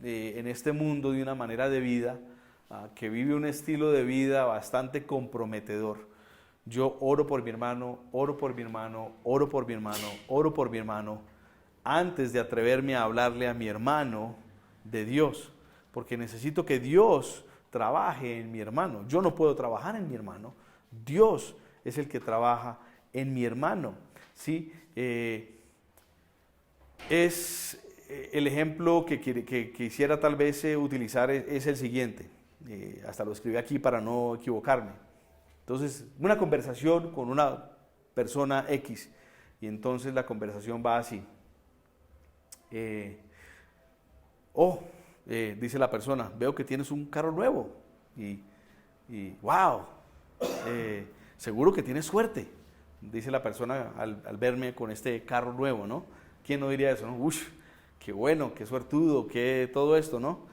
en este mundo de una manera de vida, que vive un estilo de vida bastante comprometedor. Yo oro por mi hermano, oro por mi hermano, oro por mi hermano, oro por mi hermano, antes de atreverme a hablarle a mi hermano de Dios, porque necesito que Dios trabaje en mi hermano. Yo no puedo trabajar en mi hermano, Dios es el que trabaja en mi hermano, ¿sí? Es el ejemplo que quisiera tal vez utilizar es el siguiente, hasta lo escribí aquí para no equivocarme. Entonces, una conversación con una persona X, y entonces la conversación va así. Dice la persona, veo que tienes un carro nuevo, y wow, seguro que tienes suerte, dice la persona al verme con este carro nuevo, ¿no? ¿Quién no diría eso, no? Uy, qué bueno, qué suertudo, qué todo esto, ¿no?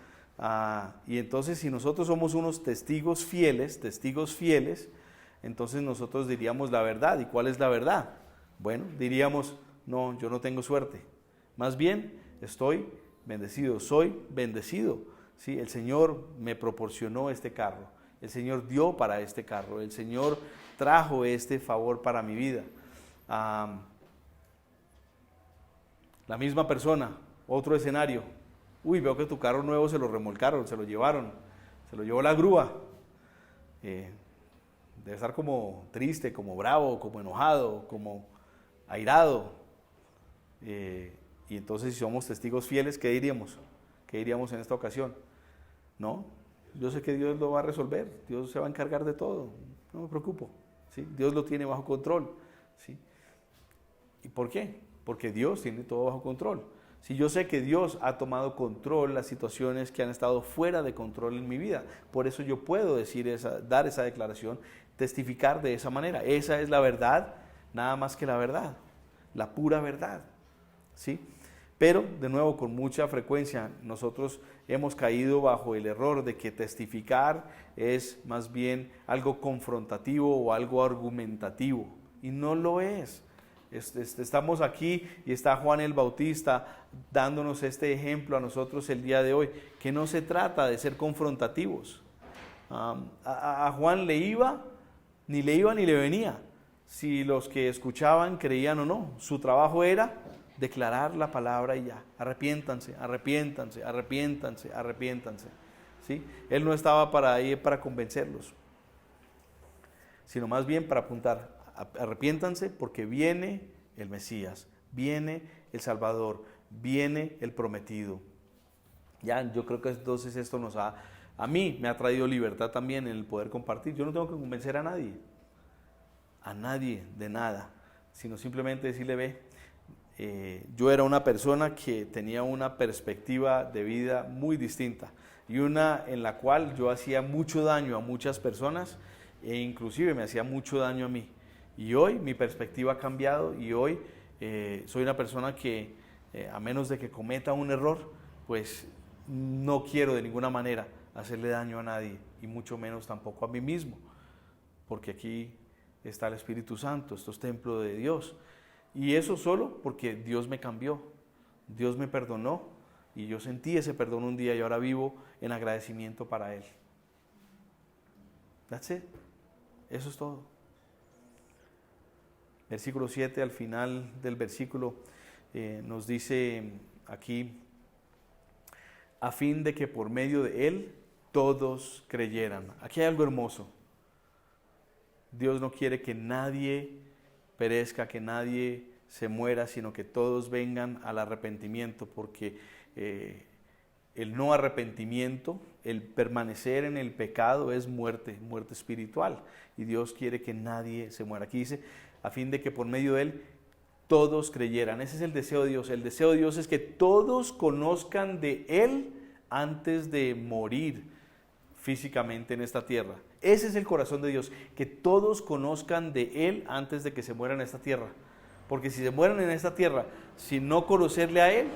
Y entonces si nosotros somos unos testigos fieles, entonces nosotros diríamos la verdad. ¿Y cuál es la verdad? Bueno, diríamos, no, yo no tengo suerte. Más bien, estoy bendecido, soy bendecido. ¿Sí? El Señor me proporcionó este carro. El Señor dio para este carro. El Señor trajo este favor para mi vida. La misma persona, otro escenario. Uy, veo que tu carro nuevo se lo remolcaron, se lo llevaron, se lo llevó la grúa. Debe estar como triste, como bravo, como enojado, como airado. Y entonces si somos testigos fieles, ¿qué diríamos? ¿Qué diríamos en esta ocasión? No, yo sé que Dios lo va a resolver, Dios se va a encargar de todo, no me preocupo, ¿sí? Dios lo tiene bajo control, ¿sí? ¿Y por qué? Porque Dios tiene todo bajo control. Si yo sé que Dios ha tomado control las situaciones que han estado fuera de control en mi vida, por eso yo puedo dar esa declaración, testificar de esa manera. Esa es la verdad, nada más que la verdad, la pura verdad, ¿sí? Pero, de nuevo, con mucha frecuencia nosotros hemos caído bajo el error de que testificar es más bien algo confrontativo o algo argumentativo, y no lo es. Estamos aquí y está Juan el Bautista dándonos este ejemplo a nosotros el día de hoy, que no se trata de ser confrontativos. A Juan ni le venía, si los que escuchaban creían o no. Su trabajo era declarar la palabra y ya, arrepiéntanse, arrepiéntanse, arrepiéntanse, arrepiéntanse. ¿Sí? Él no estaba para convencerlos, sino más bien para apuntar, arrepiéntanse porque viene el Mesías, viene el Salvador, viene el prometido. Ya, yo creo que entonces esto a mí me ha traído libertad también en el poder compartir. Yo no tengo que convencer a nadie de nada, sino simplemente decirle, ve, yo era una persona que tenía una perspectiva de vida muy distinta y una en la cual yo hacía mucho daño a muchas personas e inclusive me hacía mucho daño a mí. Y hoy mi perspectiva ha cambiado y hoy soy una persona que a menos de que cometa un error, pues no quiero de ninguna manera hacerle daño a nadie y mucho menos tampoco a mí mismo, porque aquí está el Espíritu Santo, esto es templo de Dios. Y eso solo porque Dios me cambió, Dios me perdonó y yo sentí ese perdón un día y ahora vivo en agradecimiento para Él. That's it. Eso es todo. Versículo 7, al final del versículo nos dice aquí, a fin de que por medio de Él todos creyeran. Aquí hay algo hermoso. Dios no quiere que nadie perezca, que nadie se muera, sino que todos vengan al arrepentimiento, porque el no arrepentimiento, el permanecer en el pecado es muerte, muerte espiritual, y Dios quiere que nadie se muera. Aquí dice, a fin de que por medio de Él todos creyeran. Ese es el deseo de Dios. El deseo de Dios es que todos conozcan de Él antes de morir físicamente en esta tierra. Ese es el corazón de Dios, que todos conozcan de Él antes de que se mueran en esta tierra. Porque si se mueren en esta tierra sin no conocerle a Él,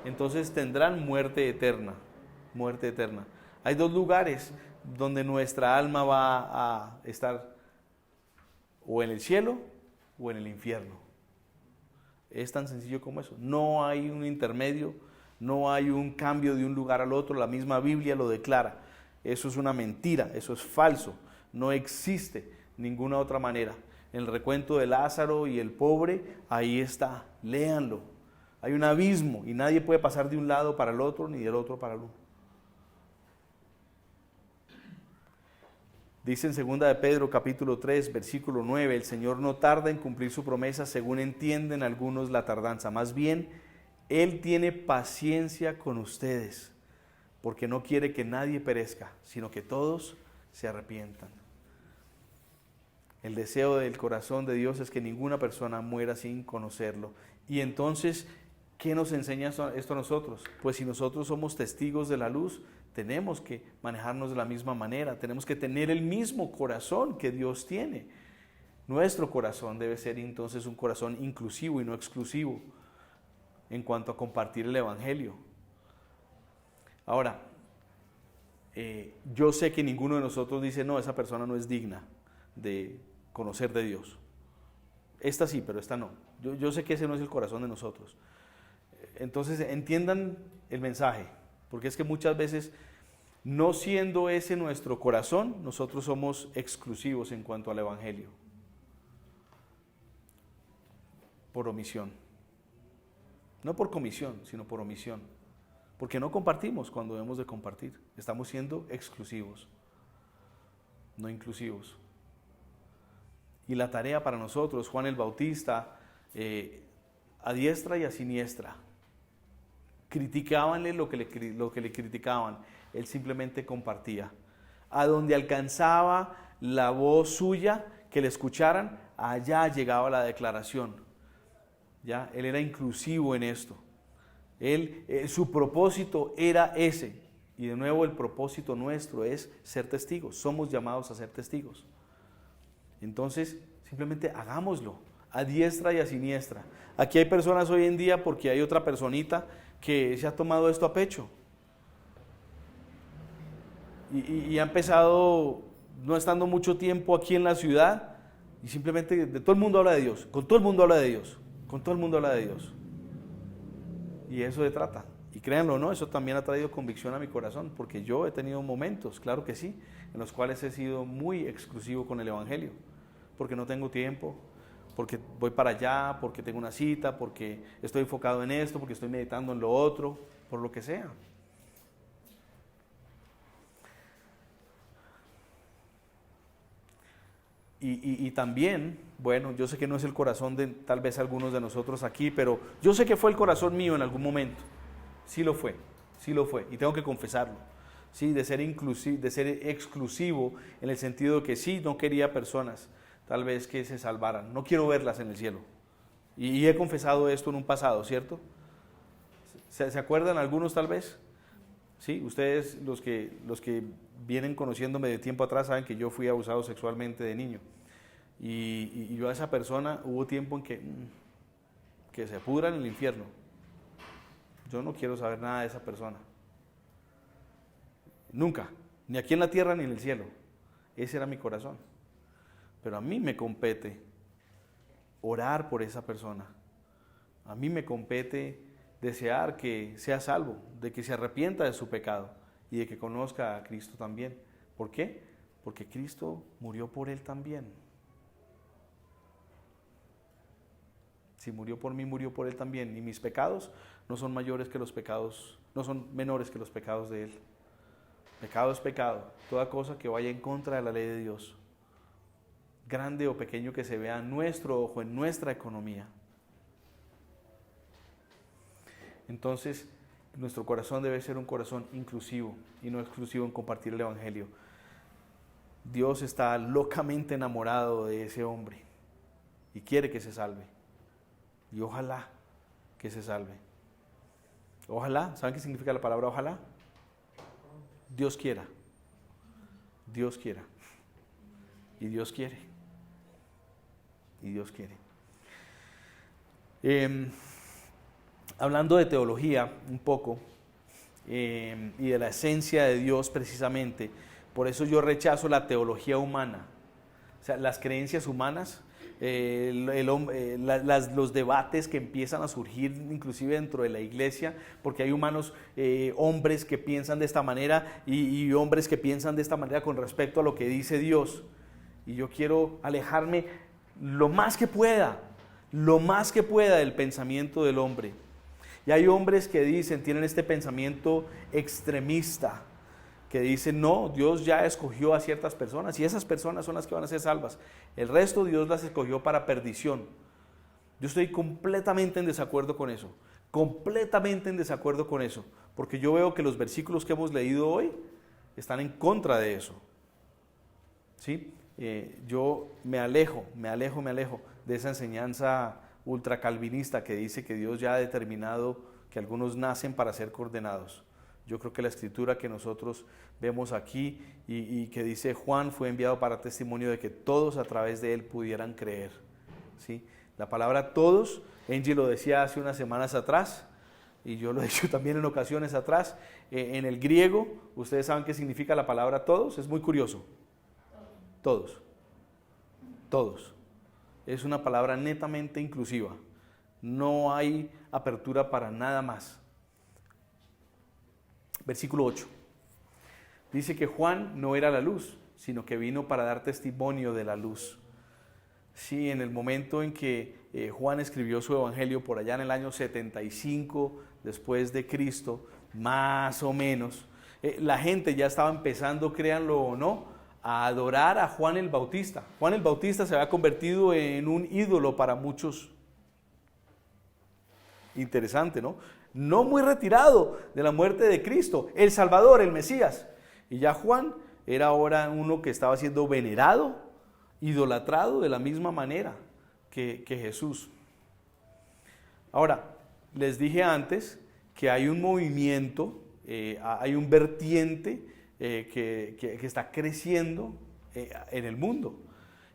entonces tendrán muerte eterna. Muerte eterna. Hay dos lugares donde nuestra alma va a estar, o en el cielo o en el infierno. Es tan sencillo como eso. No hay un intermedio, no hay un cambio de un lugar al otro. La misma Biblia lo declara. Eso es una mentira, eso es falso. No existe ninguna otra manera. En el recuento de Lázaro y el pobre, ahí está, léanlo. Hay un abismo y nadie puede pasar de un lado para el otro ni del otro para el uno. Dice en 2 de Pedro capítulo 3 versículo 9, el Señor no tarda en cumplir su promesa según entienden algunos la tardanza. Más bien, Él tiene paciencia con ustedes, porque no quiere que nadie perezca, sino que todos se arrepientan. El deseo del corazón de Dios es que ninguna persona muera sin conocerlo. Y entonces, ¿qué nos enseña esto a nosotros? Pues si nosotros somos testigos de la luz, tenemos que manejarnos de la misma manera, tenemos que tener el mismo corazón que Dios tiene. Nuestro corazón debe ser entonces un corazón inclusivo y no exclusivo en cuanto a compartir el Evangelio. Ahora, yo sé que ninguno de nosotros dice, no, esa persona no es digna de conocer de Dios. Esta sí, pero esta no. Yo sé que ese no es el corazón de nosotros. Entonces, entiendan el mensaje, porque es que muchas veces, no siendo ese nuestro corazón, nosotros somos exclusivos en cuanto al Evangelio. Por omisión. No por comisión, sino por omisión. Porque no compartimos cuando debemos de compartir. Estamos siendo exclusivos, no inclusivos. Y la tarea para nosotros, Juan el Bautista, a diestra y a siniestra, criticábanle lo que le criticaban, él simplemente compartía. A donde alcanzaba la voz suya, que le escucharan, allá llegaba la declaración. ¿Ya? Él era inclusivo en esto. Su propósito era ese. Y de nuevo el propósito nuestro es ser testigos. Somos llamados a ser testigos. Entonces, simplemente hagámoslo, a diestra y a siniestra. Aquí hay personas hoy en día porque hay otra personita que se ha tomado esto a pecho. Y ha empezado, no estando mucho tiempo aquí en la ciudad, y simplemente de todo el mundo habla de Dios, con todo el mundo habla de Dios, con todo el mundo habla de Dios. Y eso se trata. Y créanlo o no, eso también ha traído convicción a mi corazón, porque yo he tenido momentos, claro que sí, en los cuales he sido muy exclusivo con el Evangelio, porque no tengo tiempo, porque voy para allá, porque tengo una cita, porque estoy enfocado en esto, porque estoy meditando en lo otro, por lo que sea. Y también, bueno, yo sé que no es el corazón de tal vez algunos de nosotros aquí, pero yo sé que fue el corazón mío en algún momento. Sí lo fue, y tengo que confesarlo. Sí, de ser exclusivo en el sentido de que sí, no quería personas tal vez que se salvaran. No quiero verlas en el cielo. Y he confesado esto en un pasado, ¿cierto? ¿Se acuerdan algunos tal vez? Sí, ustedes los que vienen conociéndome de tiempo atrás saben que yo fui abusado sexualmente de niño. Y yo a esa persona hubo tiempo en que se pudra en el infierno. Yo no quiero saber nada de esa persona. Nunca, ni aquí en la tierra ni en el cielo. Ese era mi corazón. Pero a mí me compete orar por esa persona. A mí me compete desear que sea salvo, de que se arrepienta de su pecado y de que conozca a Cristo también. ¿Por qué? Porque Cristo murió por él también. Si murió por mí, murió por él también. Y mis pecados no son mayores que los pecados, no son menores que los pecados de él. Pecado es pecado. Toda cosa que vaya en contra de la ley de Dios, grande o pequeño que se vea a nuestro ojo, en nuestra economía. Entonces, nuestro corazón debe ser un corazón inclusivo y no exclusivo en compartir el Evangelio. Dios está locamente enamorado de ese hombre y quiere que se salve. Y ojalá que se salve. Ojalá, ¿saben qué significa la palabra ojalá? Dios quiera. Dios quiera. Y Dios quiere. Y Dios quiere. Hablando de teología un poco y de la esencia de Dios precisamente, por eso yo rechazo la teología humana, o sea, las creencias humanas, los debates que empiezan a surgir inclusive dentro de la iglesia, porque hay hombres que piensan de esta manera y hombres que piensan de esta manera con respecto a lo que dice Dios, y yo quiero alejarme lo más que pueda del pensamiento del hombre. Y hay hombres que tienen este pensamiento extremista, que dicen, no, Dios ya escogió a ciertas personas y esas personas son las que van a ser salvas. El resto Dios las escogió para perdición. Yo estoy completamente en desacuerdo con eso, porque yo veo que los versículos que hemos leído hoy están en contra de eso. ¿Sí? Yo me alejo de esa enseñanza ultracalvinista que dice que Dios ya ha determinado que algunos nacen para ser condenados. Yo creo que la escritura que nosotros vemos aquí y que dice Juan fue enviado para testimonio de que todos a través de él pudieran creer. ¿Sí? La palabra todos, Angie lo decía hace unas semanas atrás y yo lo he dicho también en ocasiones atrás, en el griego, ustedes saben qué significa la palabra todos, es muy curioso. Todos. Es una palabra netamente inclusiva. No hay apertura para nada más. Versículo 8. Dice que Juan no era la luz, sino que vino para dar testimonio de la luz. Sí, en el momento en que Juan escribió su evangelio, por allá en el año 75 después de Cristo, más o menos, la gente ya estaba empezando, créanlo o no, a adorar a Juan el Bautista. Juan el Bautista se había convertido en un ídolo para muchos. Interesante, ¿no? No muy retirado de la muerte de Cristo, el Salvador, el Mesías. Y ya Juan era ahora uno que estaba siendo venerado, idolatrado de la misma manera que Jesús. Ahora, les dije antes que hay un movimiento, hay un vertiente que está creciendo en el mundo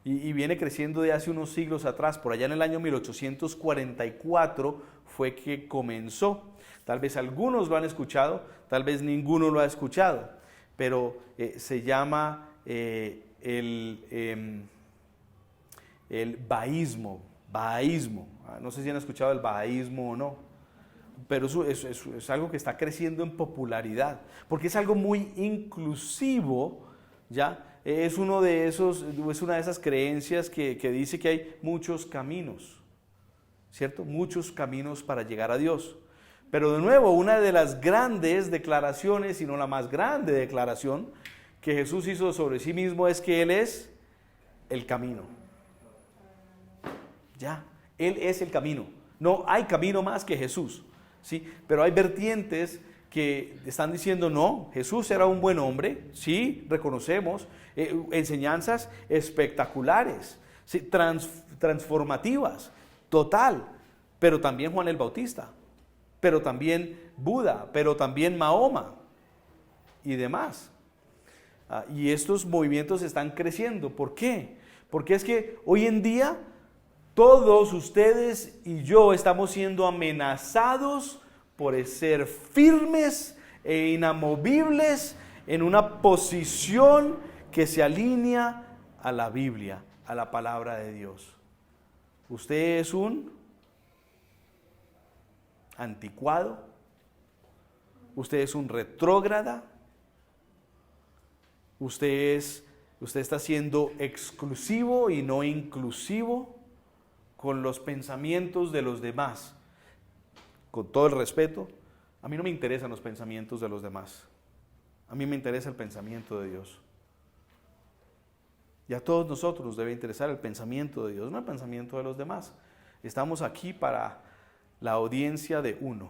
y viene creciendo de hace unos siglos atrás. Por allá en el año 1844 fue que comenzó. Tal vez algunos lo han escuchado, tal vez ninguno lo ha escuchado, pero se llama el bahaísmo. No sé si han escuchado el bahaísmo o no, pero eso es algo que está creciendo en popularidad, porque es algo muy inclusivo, ¿ya? Es una de esas creencias que dice que hay muchos caminos, ¿cierto? Muchos caminos para llegar a Dios. Pero de nuevo, una de las grandes declaraciones, si no la más grande declaración que Jesús hizo sobre sí mismo es que Él es el camino. Ya, Él es el camino. No hay camino más que Jesús, ¿sí? Pero hay vertientes que están diciendo, no, Jesús era un buen hombre, sí, reconocemos, enseñanzas espectaculares, ¿sí? Transformativas, total, pero también Juan el Bautista, pero también Buda, pero también Mahoma y demás. Y estos movimientos están creciendo. ¿Por qué? Porque es que hoy en día todos ustedes y yo estamos siendo amenazados por ser firmes e inamovibles en una posición que se alinea a la Biblia, a la palabra de Dios. Usted es un anticuado, usted es un retrógrada, usted está siendo exclusivo y no inclusivo con los pensamientos de los demás. Con todo el respeto, a mí no me interesan los pensamientos de los demás. A mí me interesa el pensamiento de Dios. Y a todos nosotros nos debe interesar el pensamiento de Dios, no el pensamiento de los demás. Estamos aquí para la audiencia de uno.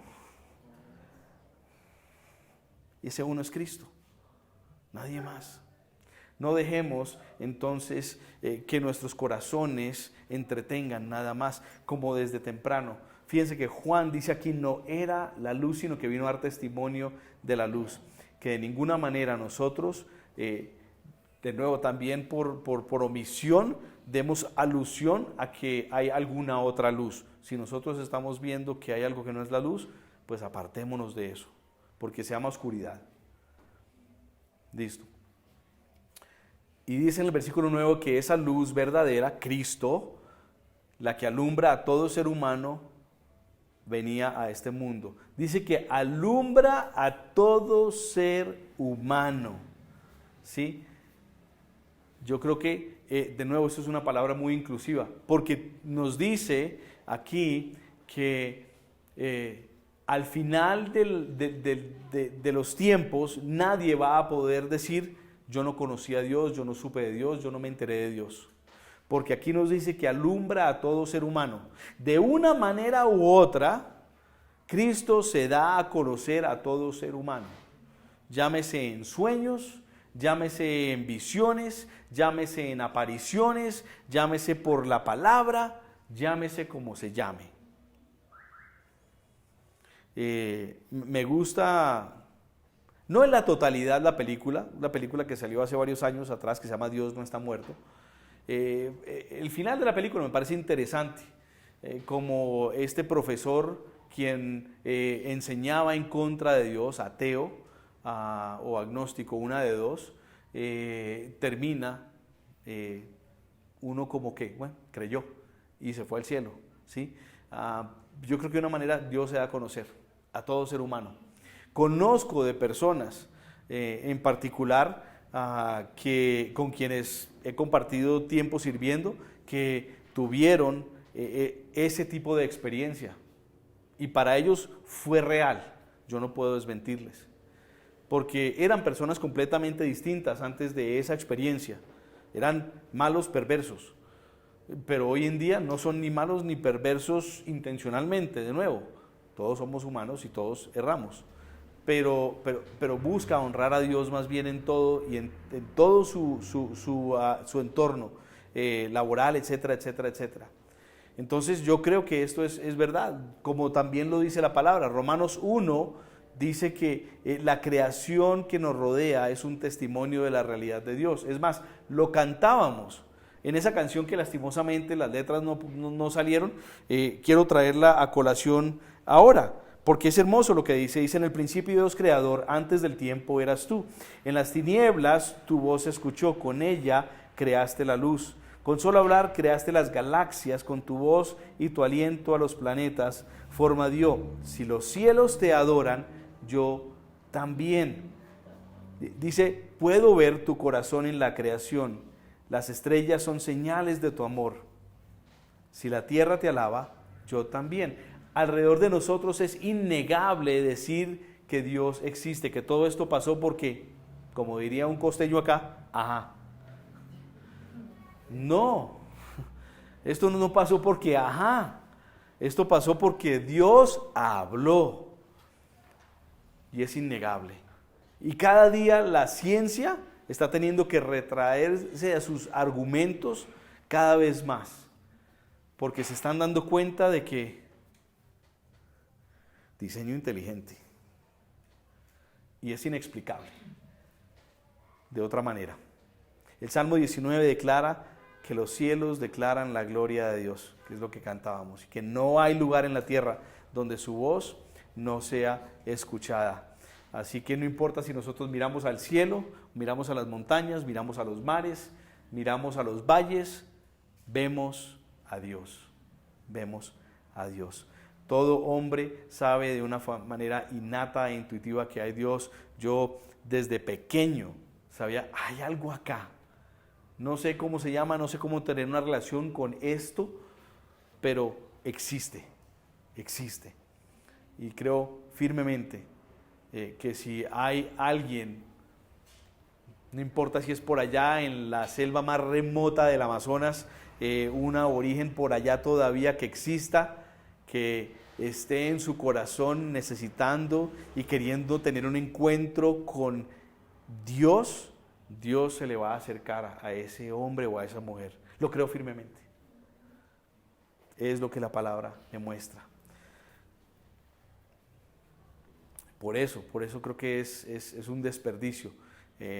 Y ese uno es Cristo, nadie más. No dejemos entonces que nuestros corazones entretengan nada más, como desde temprano. Fíjense que Juan dice aquí, no era la luz, sino que vino a dar testimonio de la luz. Que de ninguna manera nosotros, de nuevo también por omisión, demos alusión a que hay alguna otra luz. Si nosotros estamos viendo que hay algo que no es la luz, pues apartémonos de eso, porque se llama oscuridad. Listo. Y dice en el versículo 9 que esa luz verdadera, Cristo, la que alumbra a todo ser humano, venía a este mundo. Dice que alumbra a todo ser humano. ¿Sí? Yo creo que, de nuevo, esto es una palabra muy inclusiva, porque nos dice aquí que al final de los tiempos nadie va a poder decir, yo no conocí a Dios, yo no supe de Dios, yo no me enteré de Dios. Porque aquí nos dice que alumbra a todo ser humano. De una manera u otra, Cristo se da a conocer a todo ser humano. Llámese en sueños, llámese en visiones, llámese en apariciones, llámese por la palabra, llámese como se llame. Me gusta, no en la totalidad la película que salió hace varios años atrás, que se llama Dios no está muerto. El final de la película me parece interesante, como este profesor quien enseñaba en contra de Dios, ateo o agnóstico, una de dos, termina uno como que, bueno, creyó y se fue al cielo, ¿sí? Yo creo que de una manera Dios se da a conocer a todo ser humano. Conozco de personas en particular con quienes he compartido tiempo sirviendo, que tuvieron ese tipo de experiencia y para ellos fue real. Yo no puedo desmentirles, porque eran personas completamente distintas antes de esa experiencia. Eran malos perversos, pero hoy en día no son ni malos ni perversos intencionalmente. De nuevo, todos somos humanos y todos erramos. Pero busca honrar a Dios más bien en todo y en todo su entorno laboral, etcétera, etcétera, etcétera. Entonces yo creo que esto es verdad, como también lo dice la palabra. Romanos 1 dice que la creación que nos rodea es un testimonio de la realidad de Dios. Es más, lo cantábamos en esa canción que lastimosamente las letras no salieron. Quiero traerla a colación ahora. Porque es hermoso lo que dice en el principio Dios creador, antes del tiempo eras tú. En las tinieblas tu voz se escuchó, con ella creaste la luz. Con solo hablar creaste las galaxias, con tu voz y tu aliento a los planetas forma dio. Si los cielos te adoran, yo también. Dice, puedo ver tu corazón en la creación. Las estrellas son señales de tu amor. Si la tierra te alaba, yo también. Alrededor de nosotros es innegable decir que Dios existe, que todo esto pasó porque, como diría un costeño acá, ajá. No, esto no pasó porque ajá, esto pasó porque Dios habló y es innegable. Y cada día la ciencia está teniendo que retraerse a sus argumentos cada vez más, porque se están dando cuenta de que Diseño inteligente. Y es inexplicable. De otra manera. El Salmo 19 declara que los cielos declaran la gloria de Dios, que es lo que cantábamos, y que no hay lugar en la tierra donde su voz no sea escuchada. Así que no importa si nosotros miramos al cielo, miramos a las montañas, miramos a los mares, miramos a los valles, vemos a Dios, vemos a Dios. Todo hombre sabe de una manera innata e intuitiva que hay Dios. Yo desde pequeño sabía, hay algo acá. No sé cómo se llama, no sé cómo tener una relación con esto, pero existe, existe. Y creo firmemente que si hay alguien, no importa si es por allá en la selva más remota del Amazonas, un aborigen por allá todavía que exista, que esté en su corazón necesitando y queriendo tener un encuentro con Dios, Dios se le va a acercar a ese hombre o a esa mujer. Lo creo firmemente. Es lo que la palabra me muestra. Por eso creo que es un desperdicio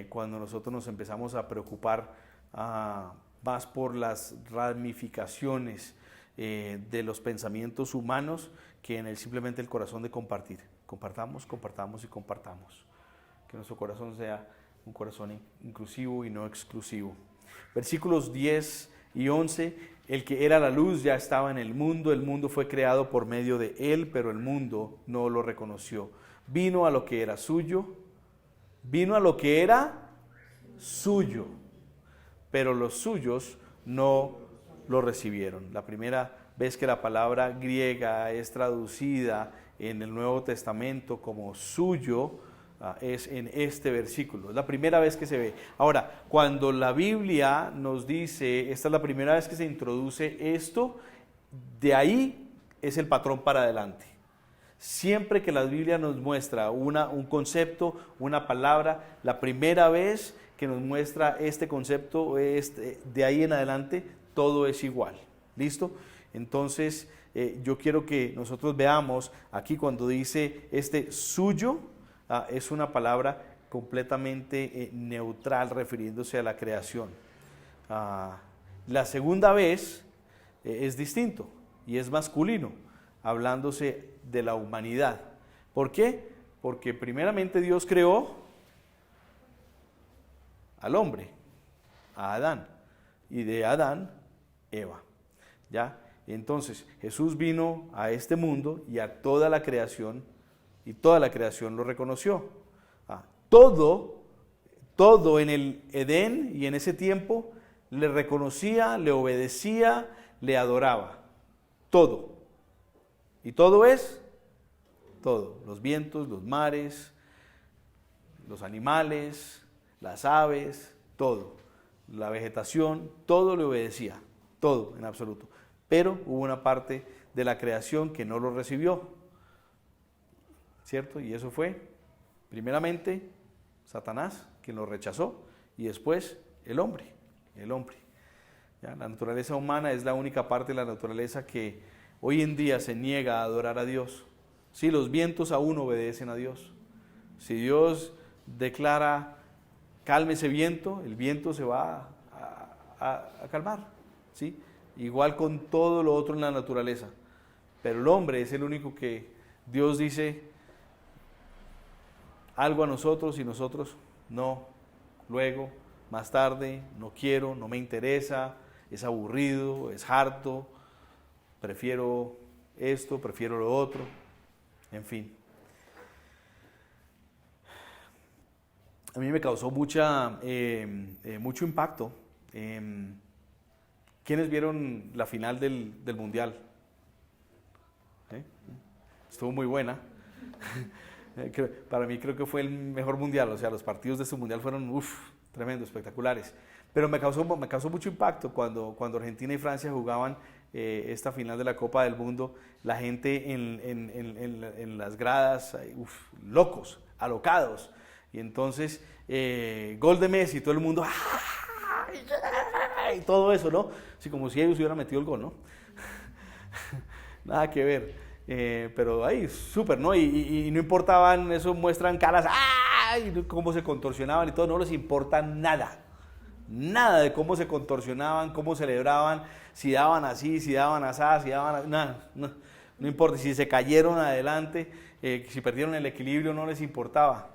cuando nosotros nos empezamos a preocupar más por las ramificaciones de los pensamientos humanos que en simplemente el corazón de compartir. Compartamos, compartamos y compartamos. Que nuestro corazón sea un corazón inclusivo y no exclusivo. Versículos 10 y 11, el que era la luz ya estaba en el mundo fue creado por medio de él, pero el mundo no lo reconoció. Vino a lo que era suyo, pero los suyos no lo recibieron. La primera vez que la palabra griega es traducida en el Nuevo Testamento como suyo, es en este versículo. Es la primera vez que se ve. Ahora, cuando la Biblia nos dice, esta es la primera vez que se introduce esto, de ahí es el patrón para adelante. Siempre que la Biblia nos muestra un concepto, una palabra, la primera vez que nos muestra este concepto, de ahí en adelante, todo es igual. ¿Listo? Entonces, yo quiero que nosotros veamos aquí cuando dice suyo, es una palabra completamente neutral refiriéndose a la creación. La segunda vez es distinto y es masculino, hablándose de la humanidad. ¿Por qué? Porque primeramente Dios creó al hombre, a Adán, y de Adán, Eva. ¿Ya? Entonces Jesús vino a este mundo y a toda la creación, y toda la creación lo reconoció. Todo en el Edén y en ese tiempo le reconocía, le obedecía, le adoraba. Todo. Y todo es todo. Los vientos, los mares, los animales, las aves, todo. La vegetación, todo le obedecía. Todo en absoluto. Pero hubo una parte de la creación que no lo recibió. ¿Cierto? Y eso fue, primeramente, Satanás, quien lo rechazó, y después el hombre. ¿Ya? La naturaleza humana es la única parte de la naturaleza que hoy en día se niega a adorar a Dios. Sí, los vientos aún obedecen a Dios. Si Dios declara, calme ese viento, el viento se va a calmar. ¿Sí? Igual con todo lo otro en la naturaleza. Pero el hombre es el único que Dios dice algo a nosotros y nosotros no, luego, más tarde, no quiero, no me interesa, es aburrido, es harto, prefiero esto, prefiero lo otro, en fin. A mí me causó mucho impacto. ¿Quiénes vieron la final del Mundial? Estuvo muy buena. Para mí creo que fue el mejor mundial, o sea, los partidos de este mundial fueron tremendo, espectaculares. Pero me causó mucho impacto cuando Argentina y Francia jugaban esta final de la Copa del Mundo, la gente en las gradas, locos, alocados. Y entonces, gol de Messi, todo el mundo, y todo eso, ¿no? Así como si ellos hubieran metido el gol, ¿no? Nada que ver. Pero ahí, súper, ¿no? Y no importaban, eso muestran caras, ¡ay! Cómo se contorsionaban y todo, no les importa nada. Nada de cómo se contorsionaban, cómo celebraban, si daban así, si daban así, si daban así, nada, no importa, si se cayeron adelante, si perdieron el equilibrio, no les importaba.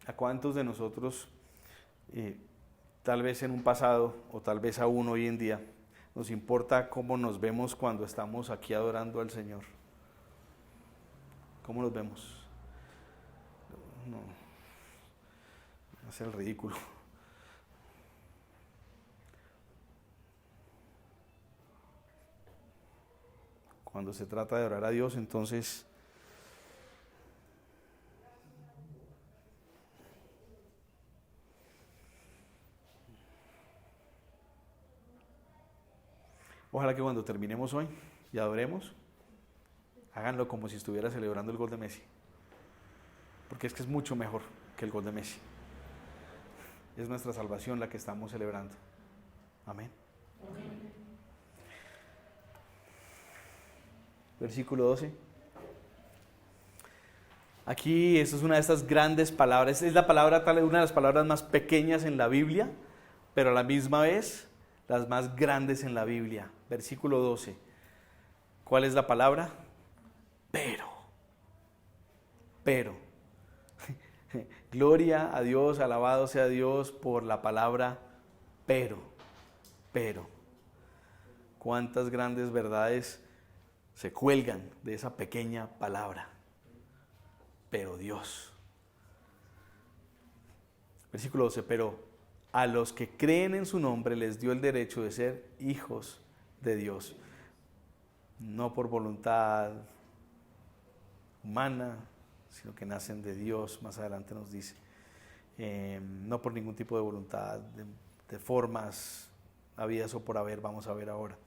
¿A cuántos de nosotros, tal vez en un pasado o tal vez aún hoy en día, nos importa cómo nos vemos cuando estamos aquí adorando al Señor? ¿Cómo nos vemos? No, hace el ridículo. Cuando se trata de orar a Dios, entonces ojalá que cuando terminemos hoy y adoremos, háganlo como si estuviera celebrando el gol de Messi. Porque es que es mucho mejor que el gol de Messi. Es nuestra salvación la que estamos celebrando. Amén. Amén. Versículo 12. Aquí, esta es una de estas grandes palabras. Es la palabra, tal vez una de las palabras más pequeñas en la Biblia, pero a la misma vez las más grandes en la Biblia. Versículo 12. ¿Cuál es la palabra? Pero. Gloria a Dios, alabado sea Dios por la palabra pero. Cuántas grandes verdades se cuelgan de esa pequeña palabra. Pero Dios. Versículo 12, pero a los que creen en su nombre les dio el derecho de ser hijos de Dios. No por voluntad humana, sino que nacen de Dios, más adelante nos dice. No por ningún tipo de voluntad, de formas habidas o por haber, vamos a ver ahora.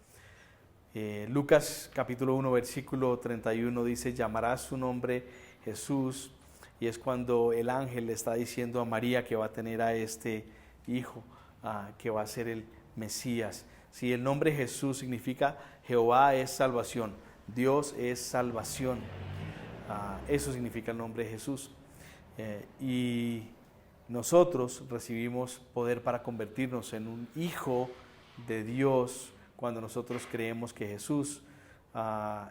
Lucas capítulo 1, versículo 31 dice, llamará su nombre Jesús, y es cuando el ángel le está diciendo a María que va a tener a este hijo, que va a ser el Mesías. Sí, el nombre Jesús significa Jehová es salvación, Dios es salvación. Eso significa el nombre de Jesús. Y nosotros recibimos poder para convertirnos en un hijo de Dios cuando nosotros creemos que Jesús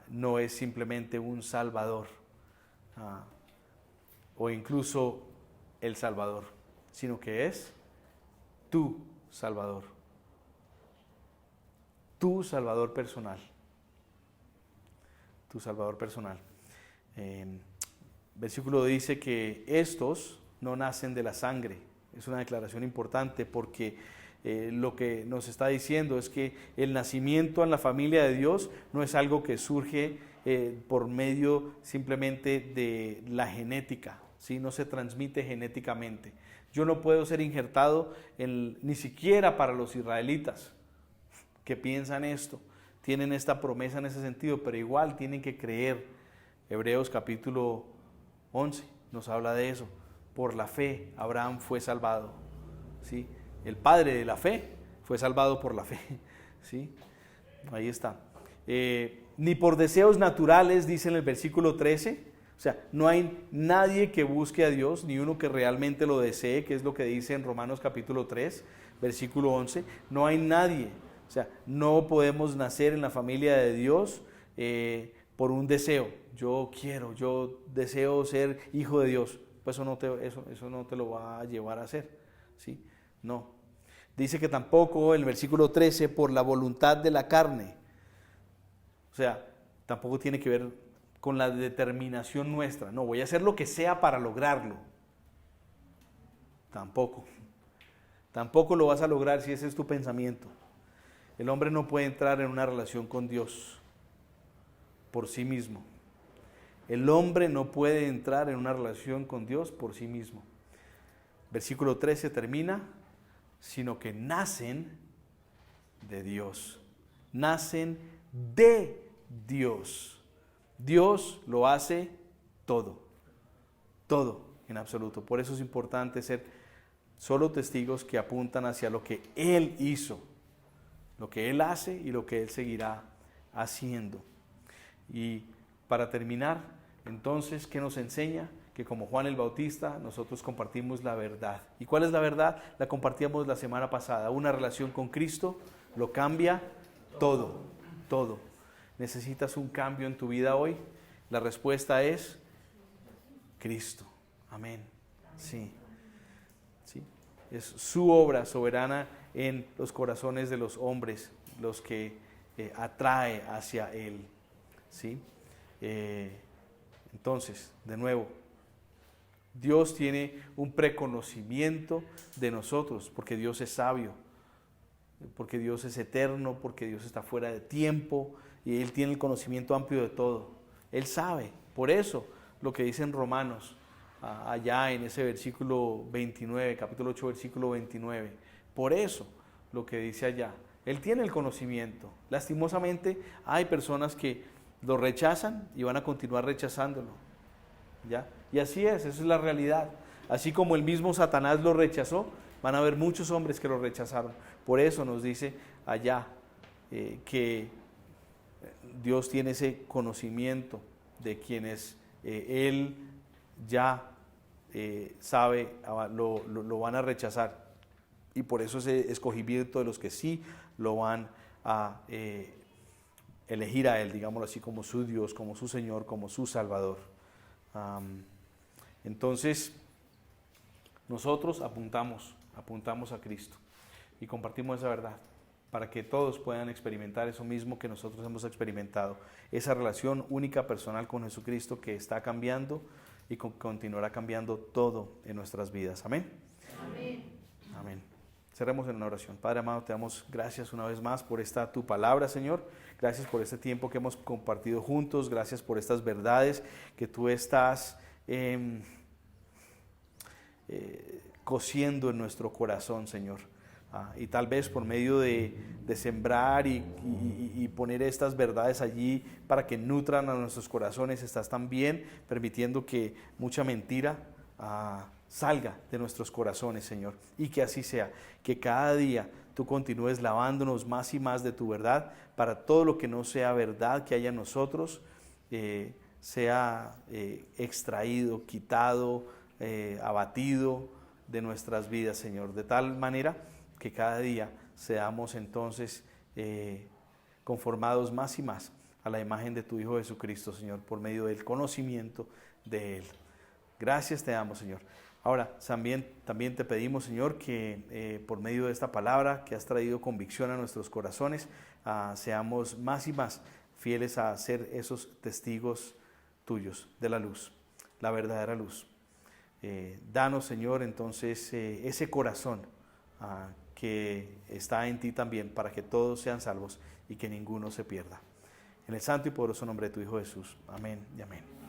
no es simplemente un Salvador o incluso el Salvador, sino que es tu Salvador personal. Tu Salvador personal. Versículo dice que estos no nacen de la sangre. Es una declaración importante porque lo que nos está diciendo es que el nacimiento en la familia de Dios no es algo que surge por medio simplemente de la genética, ¿sí? No se transmite genéticamente. Yo no puedo ser injertado ni siquiera para los israelitas que piensan esto, tienen esta promesa en ese sentido, pero igual tienen que creer. Hebreos capítulo 11 nos habla de eso. Por la fe Abraham fue salvado, ¿sí? El padre de la fe fue salvado por la fe, ¿sí? Ahí está. Ni por deseos naturales, dice en el versículo 13. O sea, no hay nadie que busque a Dios, ni uno que realmente lo desee, que es lo que dice en Romanos capítulo 3, versículo 11. No hay nadie. O sea, no podemos nacer en la familia de Dios por un deseo. Yo deseo ser hijo de Dios. Pues eso no te lo va a llevar a hacer, ¿sí? No. Dice que tampoco, en el versículo 13, por la voluntad de la carne. O sea, tampoco tiene que ver con la determinación nuestra. No, voy a hacer lo que sea para lograrlo. Tampoco. Tampoco lo vas a lograr si ese es tu pensamiento. El hombre no puede entrar en una relación con Dios por sí mismo. El hombre no puede entrar en una relación con Dios por sí mismo. Versículo 13 termina, sino que nacen de Dios. Nacen de Dios. Dios lo hace todo. Todo en absoluto. Por eso es importante ser solo testigos que apuntan hacia lo que Él hizo. lo que Él hace y lo que Él seguirá haciendo. Y para terminar, entonces, ¿qué nos enseña? Que como Juan el Bautista, nosotros compartimos la verdad. ¿Y cuál es la verdad? La compartíamos la semana pasada. Una relación con Cristo lo cambia todo, todo. ¿Necesitas un cambio en tu vida hoy? La respuesta es Cristo. Amén. Sí. Sí. Es su obra soberana en los corazones de los hombres, los que atrae hacia Él. ¿Sí? Entonces, de nuevo, Dios tiene un preconocimiento de nosotros, porque Dios es sabio, porque Dios es eterno, porque Dios está fuera de tiempo y Él tiene el conocimiento amplio de todo. Él sabe. Por eso, lo que dice en Romanos, allá en ese versículo 29, capítulo 8, versículo 29, por eso lo que dice allá, Él tiene el conocimiento. Lastimosamente, hay personas que lo rechazan y van a continuar rechazándolo. ¿Ya? Y así es, esa es la realidad. Así como el mismo Satanás lo rechazó, van a haber muchos hombres que lo rechazaron. Por eso nos dice allá que Dios tiene ese conocimiento de quienes Él ya sabe, lo van a rechazar. Y por eso ese escogimiento de los que sí lo van a elegir a Él, digámoslo así, como su Dios, como su Señor, como su Salvador. Entonces, nosotros apuntamos a Cristo y compartimos esa verdad para que todos puedan experimentar eso mismo que nosotros hemos experimentado, esa relación única personal con Jesucristo que está cambiando y continuará cambiando todo en nuestras vidas. Amén. Amén. Amén. Cerremos en una oración. Padre amado, te damos gracias una vez más por esta tu palabra, Señor. Gracias por este tiempo que hemos compartido juntos. Gracias por estas verdades que tú estás cociendo en nuestro corazón, Señor. Y tal vez por medio de sembrar y poner estas verdades allí para que nutran a nuestros corazones, estás también permitiendo que mucha mentira salga de nuestros corazones, Señor, y que así sea, que cada día tú continúes lavándonos más y más de tu verdad, para todo lo que no sea verdad que haya en nosotros, sea extraído, quitado, abatido de nuestras vidas, Señor, de tal manera que cada día seamos entonces conformados más y más a la imagen de tu Hijo Jesucristo, Señor, por medio del conocimiento de Él. Gracias te damos, Señor. Ahora, también te pedimos, Señor, que por medio de esta palabra que has traído convicción a nuestros corazones, seamos más y más fieles a ser esos testigos tuyos de la luz, la verdadera luz. Danos, Señor, entonces ese corazón que está en ti también, para que todos sean salvos y que ninguno se pierda. En el santo y poderoso nombre de tu Hijo Jesús. Amén y amén.